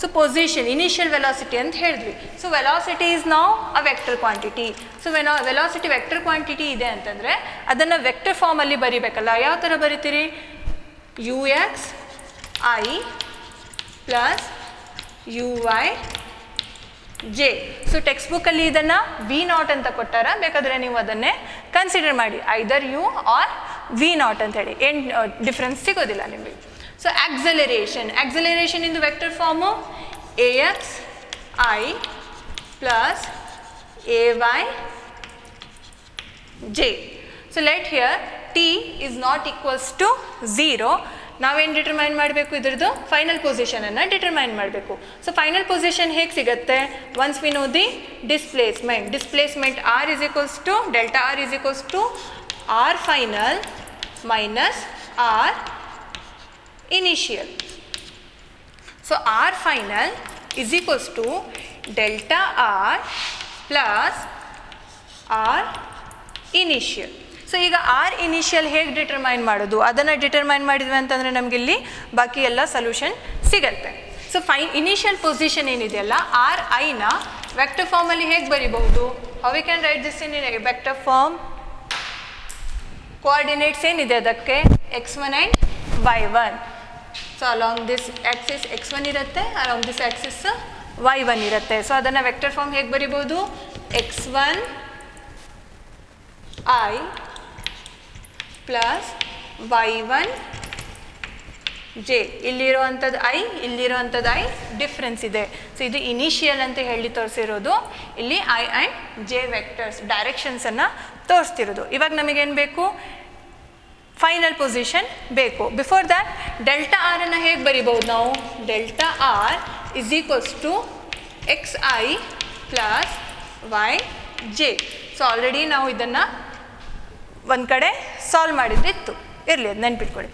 so position initial velocity ಅಂತ ಹೇಳಿದ್ವಿ. ಸೊ ವೆಲಾಸಿಟಿ ಈಸ್ ನಾವು ಅ vector quantity. So velocity vector quantity ಇದೆ ಅಂತಂದರೆ ಅದನ್ನು ವೆಕ್ಟರ್ ಫಾರ್ಮಲ್ಲಿ ಬರಿಬೇಕಲ್ಲ. ಯಾವ ಥರ ಬರಿತೀರಿ, ux I plus uy j. So text ಬುಕ್ಕಲ್ಲಿ ಇದನ್ನು v0 ಅಂತ ಕೊಟ್ಟಾರ, ಬೇಕಾದರೆ ನೀವು ಅದನ್ನೇ ಕನ್ಸಿಡರ್ ಮಾಡಿ, ಐದರ್ u ಆರ್ v0 ಅಂತ ಹೇಳಿ, ಏನು ಡಿಫ್ರೆನ್ಸ್ ಸಿಗೋದಿಲ್ಲ ನಿಮಗೆ. So acceleration in the vector form of ax I plus ay j. So let here t is not equals to 0. ನಾವೇನು ಡಿಟರ್ಮೈನ್ ಮಾಡಬೇಕು, ಇದ್ರದ್ದು ಫೈನಲ್ ಪೊಸಿಷನನ್ನು ಡಿಟರ್ಮೈನ್ ಮಾಡಬೇಕು. ಸೊ ಫೈನಲ್ ಪೊಸಿಷನ್ ಹೇಗೆ ಸಿಗುತ್ತೆ, once we know the displacement r is equals to delta r is equals to r final minus r initial. So r final is equals to delta r plus r initial. So ಈಗ R initial ಹೇಗೆ determine ಮಾಡೋದು, ಅದನ್ನು determine ಮಾಡಿದ್ವಿ ಅಂತಂದರೆ ನಮಗಿಲ್ಲಿ ಬಾಕಿ ಎಲ್ಲ solution ಸಿಗುತ್ತೆ. ಸೊ ಇನಿಷಿಯಲ್ ಪೊಸಿಷನ್ ಏನಿದೆಯಲ್ಲ ಆರ್ ಐನ ವೆಕ್ಟರ್ ಫಾರ್ಮಲ್ಲಿ ಹೇಗೆ ಬರಿಬಹುದು, how we can write this in vector form. Coordinates ಏನಿದೆ ಅದಕ್ಕೆ x1 and y1. So along this axis x1 ಇರುತ್ತೆ, ಅಲಾಂಗ್ ದಿಸ್ ಆ್ಯಕ್ಸಿಸ್ y1 ಇರುತ್ತೆ. ಸೊ ಅದನ್ನು ವೆಕ್ಟರ್ ಫಾರ್ಮ್ ಹೇಗೆ ಬರಿಬೋದು, x1 I plus y1 J, ಇಲ್ಲಿರುವಂಥದ್ದು ಐ, ಇಲ್ಲಿರುವಂಥದ್ದು ಐ ಡಿಫ್ರೆನ್ಸ್ ಇದೆ. ಸೊ ಇದು ಇನಿಷಿಯಲ್ ಅಂತ ಹೇಳಿ ತೋರಿಸಿರೋದು. ಇಲ್ಲಿ ಐ ಆ್ಯಂಡ್ ಜೆ ವೆಕ್ಟರ್ಸ್ ಡೈರೆಕ್ಷನ್ಸನ್ನು ತೋರಿಸ್ತಿರೋದು. ಇವಾಗ ನಮಗೇನು ಬೇಕು? ಫೈನಲ್ ಪೊಸಿಷನ್ ಬೇಕು. ಬಿಫೋರ್ ದ್ಯಾಟ್ ಡೆಲ್ಟಾ ಆರ್ ಅನ್ನು ಹೇಗೆ ಬರಿಬೋದು ನಾವು? Delta R is equals to X I plus Y J. So already ನಾವು ಇದನ್ನು ಒಂದು ಕಡೆ ಸಾಲ್ವ್ ಮಾಡಿದ್ದಿತ್ತು, ಇರಲಿ ಅದು ನೆನ್ಪಿಟ್ಕೊಳ್ಳಿ.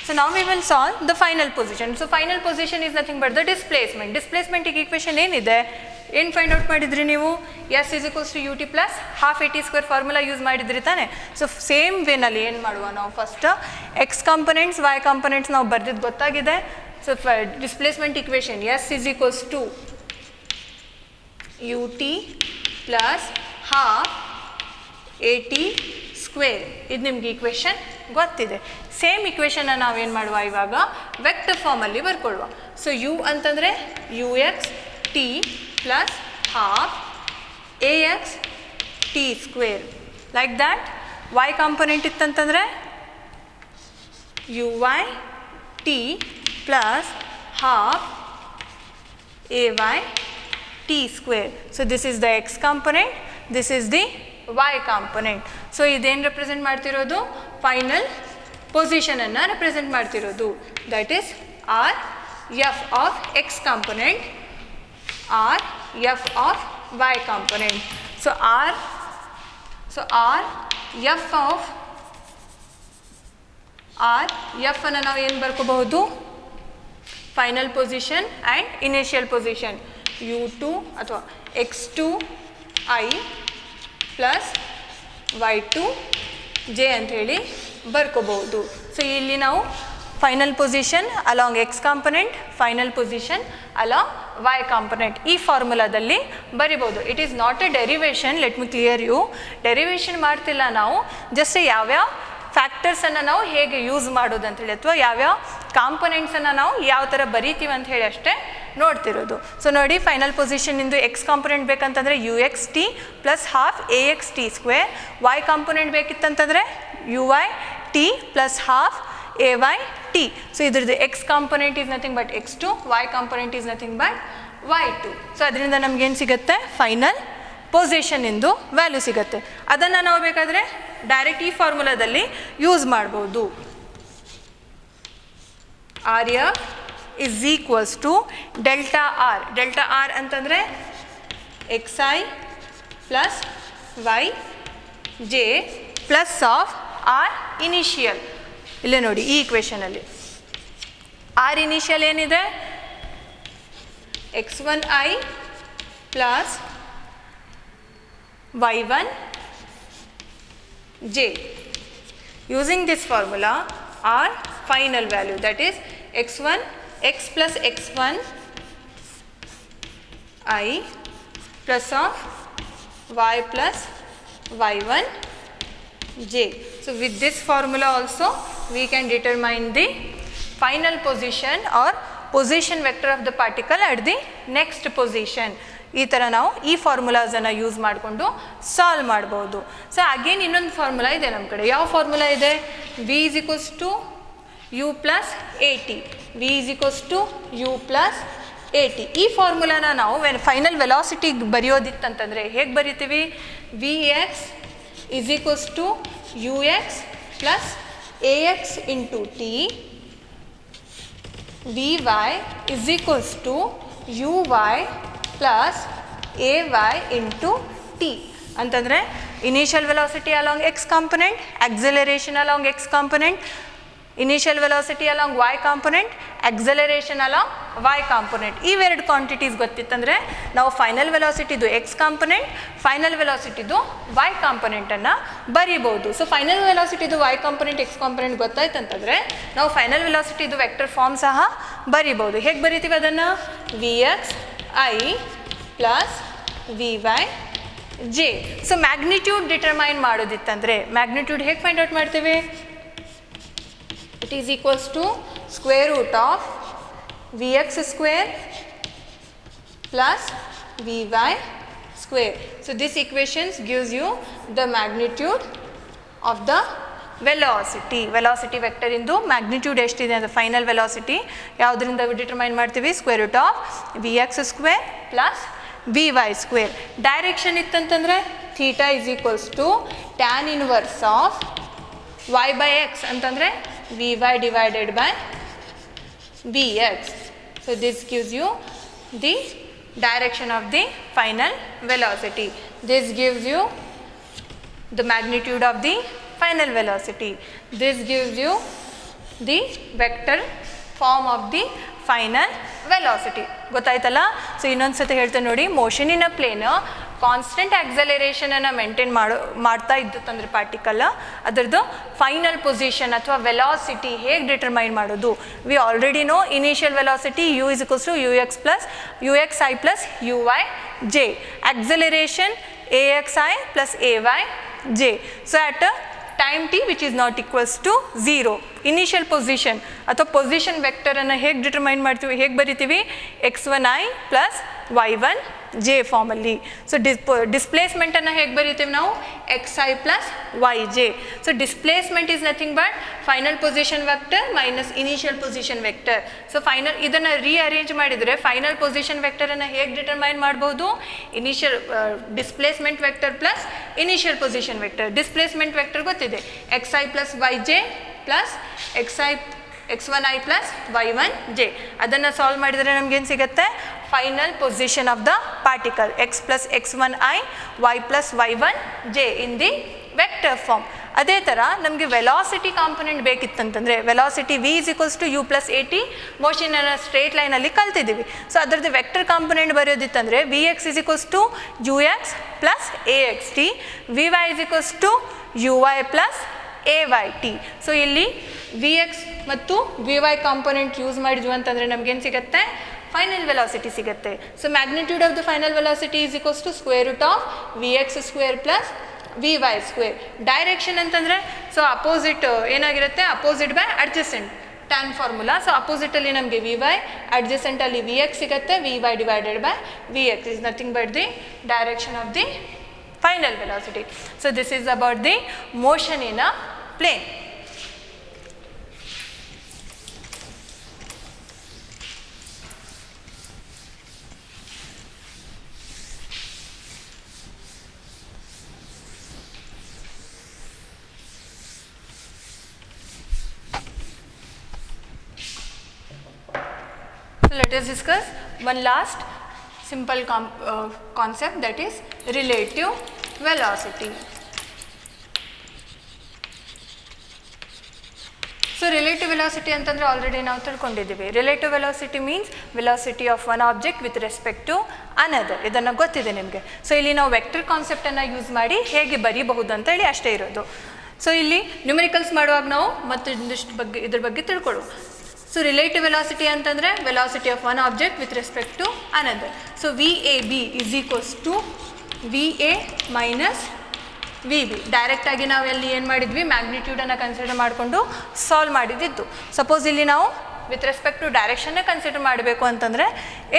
So now we will solve the final position. So final position is nothing but the displacement. Displacement equation ಏನಿದೆ? ಏನು find out ಮಾಡಿದ್ರಿ ನೀವು? S is equals to u t plus half a t square formula use ಮಾಡಿದ್ರಿ ತಾನೆ. So same ವೇನಲ್ಲಿ ಏನು ಮಾಡುವ ನಾವು? First x components y components ನಾವು ಬರ್ದಿದ್ದು ಗೊತ್ತಾಗಿದೆ. So displacement equation s is equals to u t plus half a t square. ಇದು ನಿಮ್ಗೆ ಇಕ್ವೇಷನ್ ಗೊತ್ತಿದೆ. ಸೇಮ್ ಇಕ್ವೇಷನ್ನ ನಾವೇನು ಮಾಡುವ ಇವಾಗ? ವೆಕ್ಟರ್ ಫಾರ್ಮಲ್ಲಿ ಬರ್ಕೊಳ್ಳುವ. ಸೊ ಯು ಅಂತಂದರೆ U X T plus half A X T square like that. Y component ಇತ್ತಂತಂದರೆ U Y T plus half A Y T square. So this is the X component, this is the Y component. So ಇದೇನು represent ಮಾಡ್ತಿರೋದು? Final ಪೊಸಿಷನನ್ನು represent ಮಾಡ್ತಿರೋದು. That is R F of X component, R F of Y component. So R F of ಅನ್ನು ನಾವು ಏನು ಬರ್ಕೋಬಹುದು? Final position and initial position U two ಅಥವಾ X two I plus Y two J ಅಂಥೇಳಿ ಬರ್ಕೋಬಹುದು. So ಇಲ್ಲಿ ನಾವು final position along X component, final position along Y component ಈ ಫಾರ್ಮುಲಾದಲ್ಲಿ ಬರಿಬೋದು. It is not a derivation, let me clear you. Derivation ಮಾಡ್ತಿಲ್ಲ ನಾವು, ಜಸ್ಟ್ ಯಾವ್ಯಾವ ಫ್ಯಾಕ್ಟರ್ಸನ್ನು ನಾವು ಹೇಗೆ ಯೂಸ್ ಮಾಡೋದು ಅಂಥೇಳಿ ಅಥವಾ ಯಾವ್ಯಾವ ಕಾಂಪೊನೆಂಟ್ಸನ್ನು ನಾವು ಯಾವ ಥರ ಬರಿತೀವಿ ಅಂತ ಹೇಳಿ ಅಷ್ಟೇ ನೋಡ್ತಿರೋದು. ಸೊ ನೋಡಿ, ಫೈನಲ್ ಪೊಸಿಷನಿಂದು ಎಕ್ಸ್ ಕಾಂಪೊನೆಂಟ್ ಬೇಕಂತಂದರೆ U X T plus half A X T square. Y component ಬೇಕಿತ್ತಂತಂದರೆ U Y T plus half A Y T. So ಇದ್ರದ್ದು X component is nothing but X two, Y component is nothing but Y two. So ಅದರಿಂದ ನಮಗೇನು ಸಿಗುತ್ತೆ? Final ಪೊಸಿಷನಿಂದು value ಸಿಗುತ್ತೆ. ಅದನ್ನು ನಾವು ಬೇಕಾದರೆ direct ಈ ಫಾರ್ಮುಲಾದಲ್ಲಿ ಯೂಸ್ ಮಾಡ್ಬೋದು. R F is equals to delta R. Delta R ಅಂತಂದರೆ X I plus Y J plus of R initial. ಇಲ್ಲೇ ನೋಡಿ ಈ ಇಕ್ವೇಷನಲ್ಲಿ ಆರ್ ಇನಿಷಿಯಲ್ ಏನಿದೆ? X one I plus Y one J. Using this formula, our final value, that is x1 x plus x1 I plus of y plus y1 j. So with this formula also we can determine the final position or position vector of the particle at the next position. ಈ ಥರ ನಾವು ಈ ಫಾರ್ಮುಲಾಸನ್ನು use ಮಾಡಿಕೊಂಡು solve ಮಾಡ್ಬೋದು. So again ಇನ್ನೊಂದು formula ಇದೆ ನಮ್ಮ ಕಡೆ. ಯಾವ ಫಾರ್ಮುಲಾ ಇದೆ? V is equals to U plus A T. V is equals to U plus A T. ಈ ಫಾರ್ಮುಲಾನ ನಾವು ಫೈನಲ್ ವೆಲಾಸಿಟಿ ಬರೆಯೋದಿತ್ತಂತಂದರೆ ಹೇಗೆ ಬರಿತೀವಿ? V X is equals to U X plus A X into T. V Y is equals to U Y plus A Y into T ಅಂತಂದರೆ initial velocity along X component, acceleration along X component, initial velocity along Y component, acceleration along Y component. ಇವೆರಡು quantities ಗೊತ್ತಿತ್ತಂದರೆ ನಾವು final ವೆಲಾಸಿಟಿದು X component, final ವೆಲಾಸಿಟಿದು Y ಕಾಂಪೊನೆಂಟನ್ನು ಬರಿಬೋದು. So final ವೆಲಾಸಿಟಿದು Y component X component ಗೊತ್ತಾಯ್ತಂತಂದರೆ ನಾವು ಫೈನಲ್ ವೆಲಾಸಿಟಿದು ವೆಕ್ಟರ್ ಫಾರ್ಮ್ ಸಹ ಬರಿಬೋದು. ಹೇಗೆ ಬರಿತೀವಿ ಅದನ್ನು? V X I plus V Y J. So magnitude determine ಮಾಡೋದಿತ್ತಂದರೆ ಮ್ಯಾಗ್ನಿಟ್ಯೂಡ್ ಹೇಗೆ ಫೈಂಡ್ ಔಟ್ ಮಾಡ್ತೇವೆ? It is equals to square root of V X square plus V Y square. So this equations gives you the magnitude of the velocity vector ಇಂದು magnitude ಎಷ್ಟಿದೆ ಅಂದರೆ final velocity ಯಾವುದರಿಂದ determine ಮಾಡ್ತೀವಿ square root of V X square plus V Y square. Direction ಇತ್ತಂತಂದರೆ theta is equals to tan inverse of y by x ಅಂತಂದರೆ vy divided by vx. So this gives you the direction of the final velocity. This gives you the magnitude of the final velocity. This gives you the vector form of the final velocity. ಗೊತ್ತಾಯ್ತಲ್ಲ? So ಇನ್ನೊಂದು ಸತಿ ಹೇಳ್ತೇನೆ ನೋಡಿ, motion in a plane constant ಆಕ್ಸಲರೇಷನನ್ನು maintain ಮಾಡ್ತಾ ಇದ್ದತ್ತಂದ್ರೆ particle ಅದರದ್ದು final position ಅಥವಾ ವೆಲಾಸಿಟಿ ಹೇಗೆ ಡಿಟರ್ಮೈನ್ ಮಾಡೋದು. We already know initial velocity U is equals to U X I plus U Y J, acceleration A X I plus A Y J. So at time T which is not equals to 0 initial position ಅಥವಾ position ವೆಕ್ಟರನ್ನು ಹೇಗೆ determine ಮಾಡ್ತೀವಿ, ಹೇಗೆ ಬರಿತೀವಿ, x1i plus y1 j ಫಾರ್ಮಲ್ಲಿ. So ಡಿಸ್ಪ್ಲೇಸ್ಮೆಂಟನ್ನು ಹೇಗೆ ಬರಿತೀವಿ ನಾವು, xi plus Y J. So displacement is nothing but final position vector minus initial position vector. So final ಇದನ್ನು ರೀಅರೇಂಜ್ ಮಾಡಿದರೆ ಫೈನಲ್ ಪೊಸಿಷನ್ ವೆಕ್ಟರನ್ನು ಹೇಗೆ ಡಿಟರ್ಮೈನ್ ಮಾಡ್ಬೋದು, initial displacement vector plus initial position vector. Displacement vector ಗೊತ್ತಿದೆ, xi plus Y J plus x1i plus y1 j. ಅದನ್ನು solve ಮಾಡಿದರೆ ನಮಗೇನು ಸಿಗುತ್ತೆ, final position of the particle x plus x1i y plus y1 J in the vector form. ಅದೇ ಥರ ನಮಗೆ velocity component ಬೇಕಿತ್ತಂತಂದರೆ velocity v is equals to U plus A T ಮೋಷನನ್ನು straight ಲೈನಲ್ಲಿ ಕಲ್ತಿದ್ದೀವಿ. ಸೊ ಅದರದ್ದು ವೆಕ್ಟರ್ ಕಾಂಪೊನೆಂಟ್ ಬರೆಯೋದಿತ್ತಂದರೆ V X is equals to U X plus A X T, V Y is equals to U Y plus A Y T. So ಇಲ್ಲಿ V X ಮತ್ತು V Y component use ಮಾಡಿದ್ವಿ ಅಂತಂದರೆ ನಮಗೇನು ಸಿಗುತ್ತೆ, final velocity ಸಿಗುತ್ತೆ. So magnitude of the final velocity is equals to square root of V X square plus V Y square. Direction ಅಂತಂದರೆ so opposite ಏನಾಗಿರುತ್ತೆ, opposite by adjacent tan formula. So ಅಪೋಸಿಟಲ್ಲಿ ನಮಗೆ V Y, ಅಡ್ಜಸೆಂಟಲ್ಲಿ V X ಸಿಗುತ್ತೆ, V Y divided by V X is nothing but the direction of the final velocity. So this is about the motion in a plane. So let us discuss one last simple concept, that is relative velocity. So relative velocity ಅಂತಂದರೆ already ನಾವು ತಿಳ್ಕೊಂಡಿದ್ದೀವಿ. Relative velocity means velocity of one object with respect to another. ಇದನ್ನು ಗೊತ್ತಿದೆ ನಿಮಗೆ. So ಇಲ್ಲಿ ನಾವು vector ಕಾನ್ಸೆಪ್ಟನ್ನು use ಮಾಡಿ ಹೇಗೆ ಬರೀಬಹುದು ಅಂತೇಳಿ ಅಷ್ಟೇ ಇರೋದು. ಸೊ ಇಲ್ಲಿ ನ್ಯೂಮರಿಕಲ್ಸ್ ಮಾಡುವಾಗ ನಾವು ಮತ್ತು ಇದ್ರ ಬಗ್ಗೆ ತಿಳ್ಕೊಳ್ಳು. ಸೊ ರಿಲೇಟಿವ್ ವೆಲಾಸಿಟಿ ಅಂತಂದರೆ velocity of one object with respect to another. So v A B is equals to V a minus V b. ಡೈರೆಕ್ಟಾಗಿ ನಾವು ಅಲ್ಲಿ ಏನು ಮಾಡಿದ್ವಿ, ಮ್ಯಾಗ್ನಿಟ್ಯೂಡನ್ನು ಕನ್ಸಿಡರ್ ಮಾಡಿಕೊಂಡು ಸಾಲ್ವ್ ಮಾಡಿದ್ದಿತ್ತು. ಸಪೋಸ್ ಇಲ್ಲಿ ನಾವು ವಿತ್ ರೆಸ್ಪೆಕ್ಟ್ ಟು ಡೈರೆಕ್ಷನ್ನೇ ಕನ್ಸಿಡರ್ ಮಾಡಬೇಕು ಅಂತಂದರೆ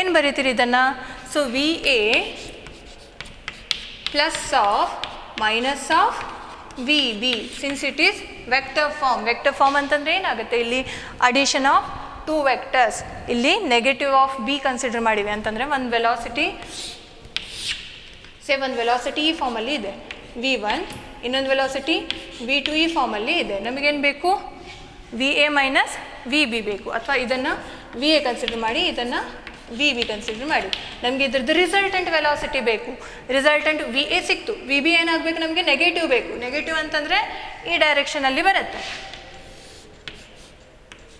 ಏನು ಬರೀತೀರಿ ಇದನ್ನು, so v A plus of minus of v b since it is vector form. Vector form ಅಂತಂದರೆ ಏನಾಗುತ್ತೆ, ಇಲ್ಲಿ ಅಡಿಷನ್ ಆಫ್ ಟೂ ವೆಕ್ಟರ್ಸ್. ಇಲ್ಲಿ ನೆಗೆಟಿವ್ ಆಫ್ ಬಿ ಕನ್ಸಿಡರ್ ಮಾಡಿವಿ ಅಂತಂದರೆ ಒಂದು ವೆಲಾಸಿಟಿ ಈ ಫಾರ್ಮಲ್ಲಿ ಇದೆ v1, ಇನ್ನೊಂದು ವೆಲಾಸಿಟಿ v2 ಈ ಫಾರ್ಮಲ್ಲಿ ಇದೆ. ನಮಗೇನು ಬೇಕು, v a minus V b ಬೇಕು, ಅಥವಾ ಇದನ್ನು ವಿ ಎ ಕನ್ಸಿಡರ್ ಮಾಡಿ, ಇದನ್ನು ವಿ ಬಿ ಕನ್ಸಿಡರ್ ಮಾಡಿ. ನಮಗೆ ಇದ್ರದ್ದು ರಿಸಲ್ಟೆಂಟ್ ವೆಲಾಸಿಟಿ ಬೇಕು. ರಿಸಲ್ಟೆಂಟ್ ವಿ ಎ ಸಿಕ್ತು, ವಿ ಬಿ ಏನಾಗಬೇಕು, ನಮಗೆ ನೆಗೆಟಿವ್ ಬೇಕು. ನೆಗೆಟಿವ್ ಅಂತಂದರೆ ಈ ಡೈರೆಕ್ಷನಲ್ಲಿ ಬರುತ್ತೆ,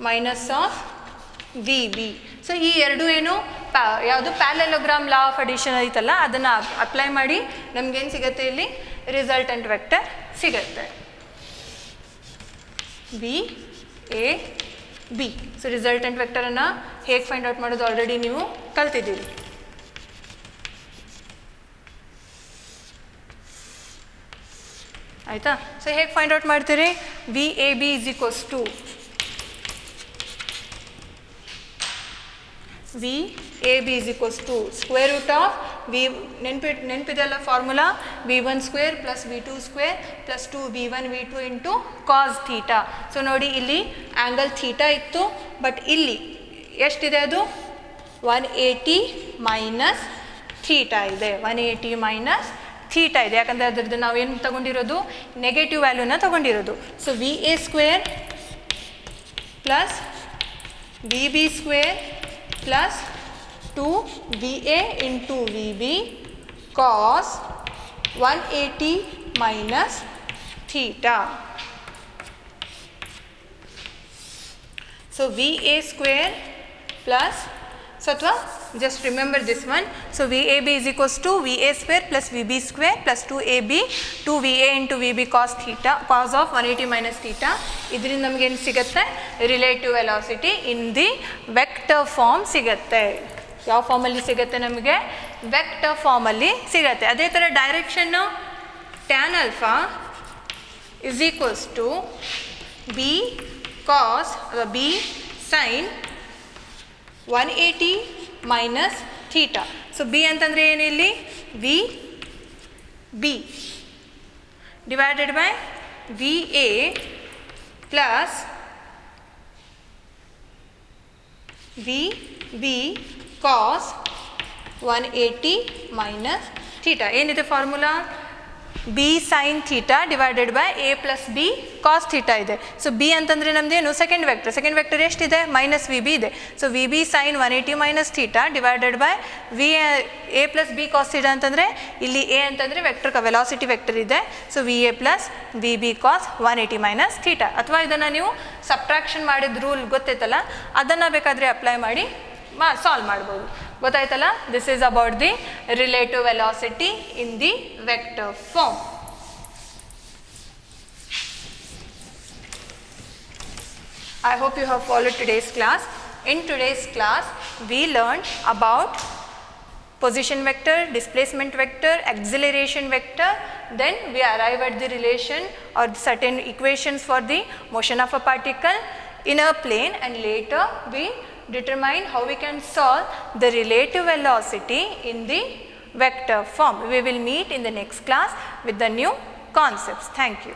minus of v b. So ಈ ಎರಡು ಏನು ಯಾವುದು ಪ್ಯಾರಲೆಲೋಗ್ರಾಮ್ ಲಾ ಆಫ್ ಅಡಿಷನ್ ಐತಲ್ಲ, ಅದನ್ನು ಅಪ್ಲೈ ಮಾಡಿ ನಮಗೇನು ಸಿಗುತ್ತೆ, ಇಲ್ಲಿ ರಿಸಲ್ಟೆಂಟ್ ವೆಕ್ಟರ್ ಸಿಗುತ್ತೆ V A B. So resultant ವೆಕ್ಟರನ್ನು ಹೇಗೆ ಫೈಂಡ್ ಔಟ್ ಮಾಡೋದು ಆಲ್ರೆಡಿ ನೀವು ಕಲ್ತಿದ್ದೀರಿ. ಆಯಿತಾ? ಸೊ ಹೇಗೆ ಫೈಂಡ್ ಔಟ್ ಮಾಡ್ತೀರಿ, V A B is equals to V A B is equals to square root of V ನೆನಪಿದೆಲ್ಲ formula v1 square plus v2 square plus 2 v1 v2 into cos theta. So ನೋಡಿ ಇಲ್ಲಿ angle theta ಇತ್ತು, but ಇಲ್ಲಿ ಎಷ್ಟಿದೆ ಅದು 180 minus theta ಇದೆ, 180 minus theta ಇದೆ. ಯಾಕಂದರೆ ಅದರದ್ದು ನಾವೇನು ತಗೊಂಡಿರೋದು ನೆಗೆಟಿವ್ ವ್ಯಾಲ್ಯೂನ ತಗೊಂಡಿರೋದು. So v a square plus V b square plus 2va into v B cos 180 minus theta. So v a square plus, so ಅಥವಾ just remember this one. So VAB is equals to VA square plus VB square plus 2AB 2VA into VB cos theta, cos of 180 minus theta. ಇದರಿಂದ ನಮಗೆ ಏನು ಸಿಗುತ್ತೆ, relative velocity in the vector form ಸಿಗುತ್ತೆ. ಯಾವ ಫಾರ್ಮಲ್ಲಿ ಸಿಗುತ್ತೆ ನಮಗೆ, vector ಫಾರ್ಮಲ್ಲಿ ಸಿಗುತ್ತೆ. ಅದೇ ಥರ ಡೈರೆಕ್ಷನ್ನು tan alpha is equals to B cos B sine 180 minus theta. So B ಅಂತಂದರೆ ಏನಿಲ್ಲಿ V B divided by V A plus V B cos 180 minus theta. ಏನಿದೆ formula, B sine theta divided by A plus B cos theta ಇದೆ. So B ಅಂತಂದರೆ ನಮ್ಮದೇನು second vector ಎಷ್ಟಿದೆ, minus V B ಇದೆ. So V B sine 180 minus theta divided by V A plus B cos theta ಅಂತಂದರೆ ಇಲ್ಲಿ a ಅಂತಂದರೆ vector velocity vector ಇದೆ. So v A plus V B cos 180 minus theta. ಅಥವಾ ಇದನ್ನು ನೀವು subtraction ಮಾಡಿದ rule ಗೊತ್ತೈತಲ್ಲ, ಅದನ್ನು ಬೇಕಾದರೆ ಅಪ್ಲೈ ಮಾಡಿ ಸಾಲ್ವ್ ಮಾಡ್ಬೋದು. ಗೊತ್ತಾಯ್ತಲ್ಲ, this is about the relative velocity in the vector form. I hope you have followed today's class. In today's class, we learned about position vector, displacement vector, acceleration vector. Then we arrive at the relation or certain equations for the motion of a particle in a plane, and later we determine how we can solve the relative velocity in the vector form. We will meet in the next class with the new concepts. Thank you.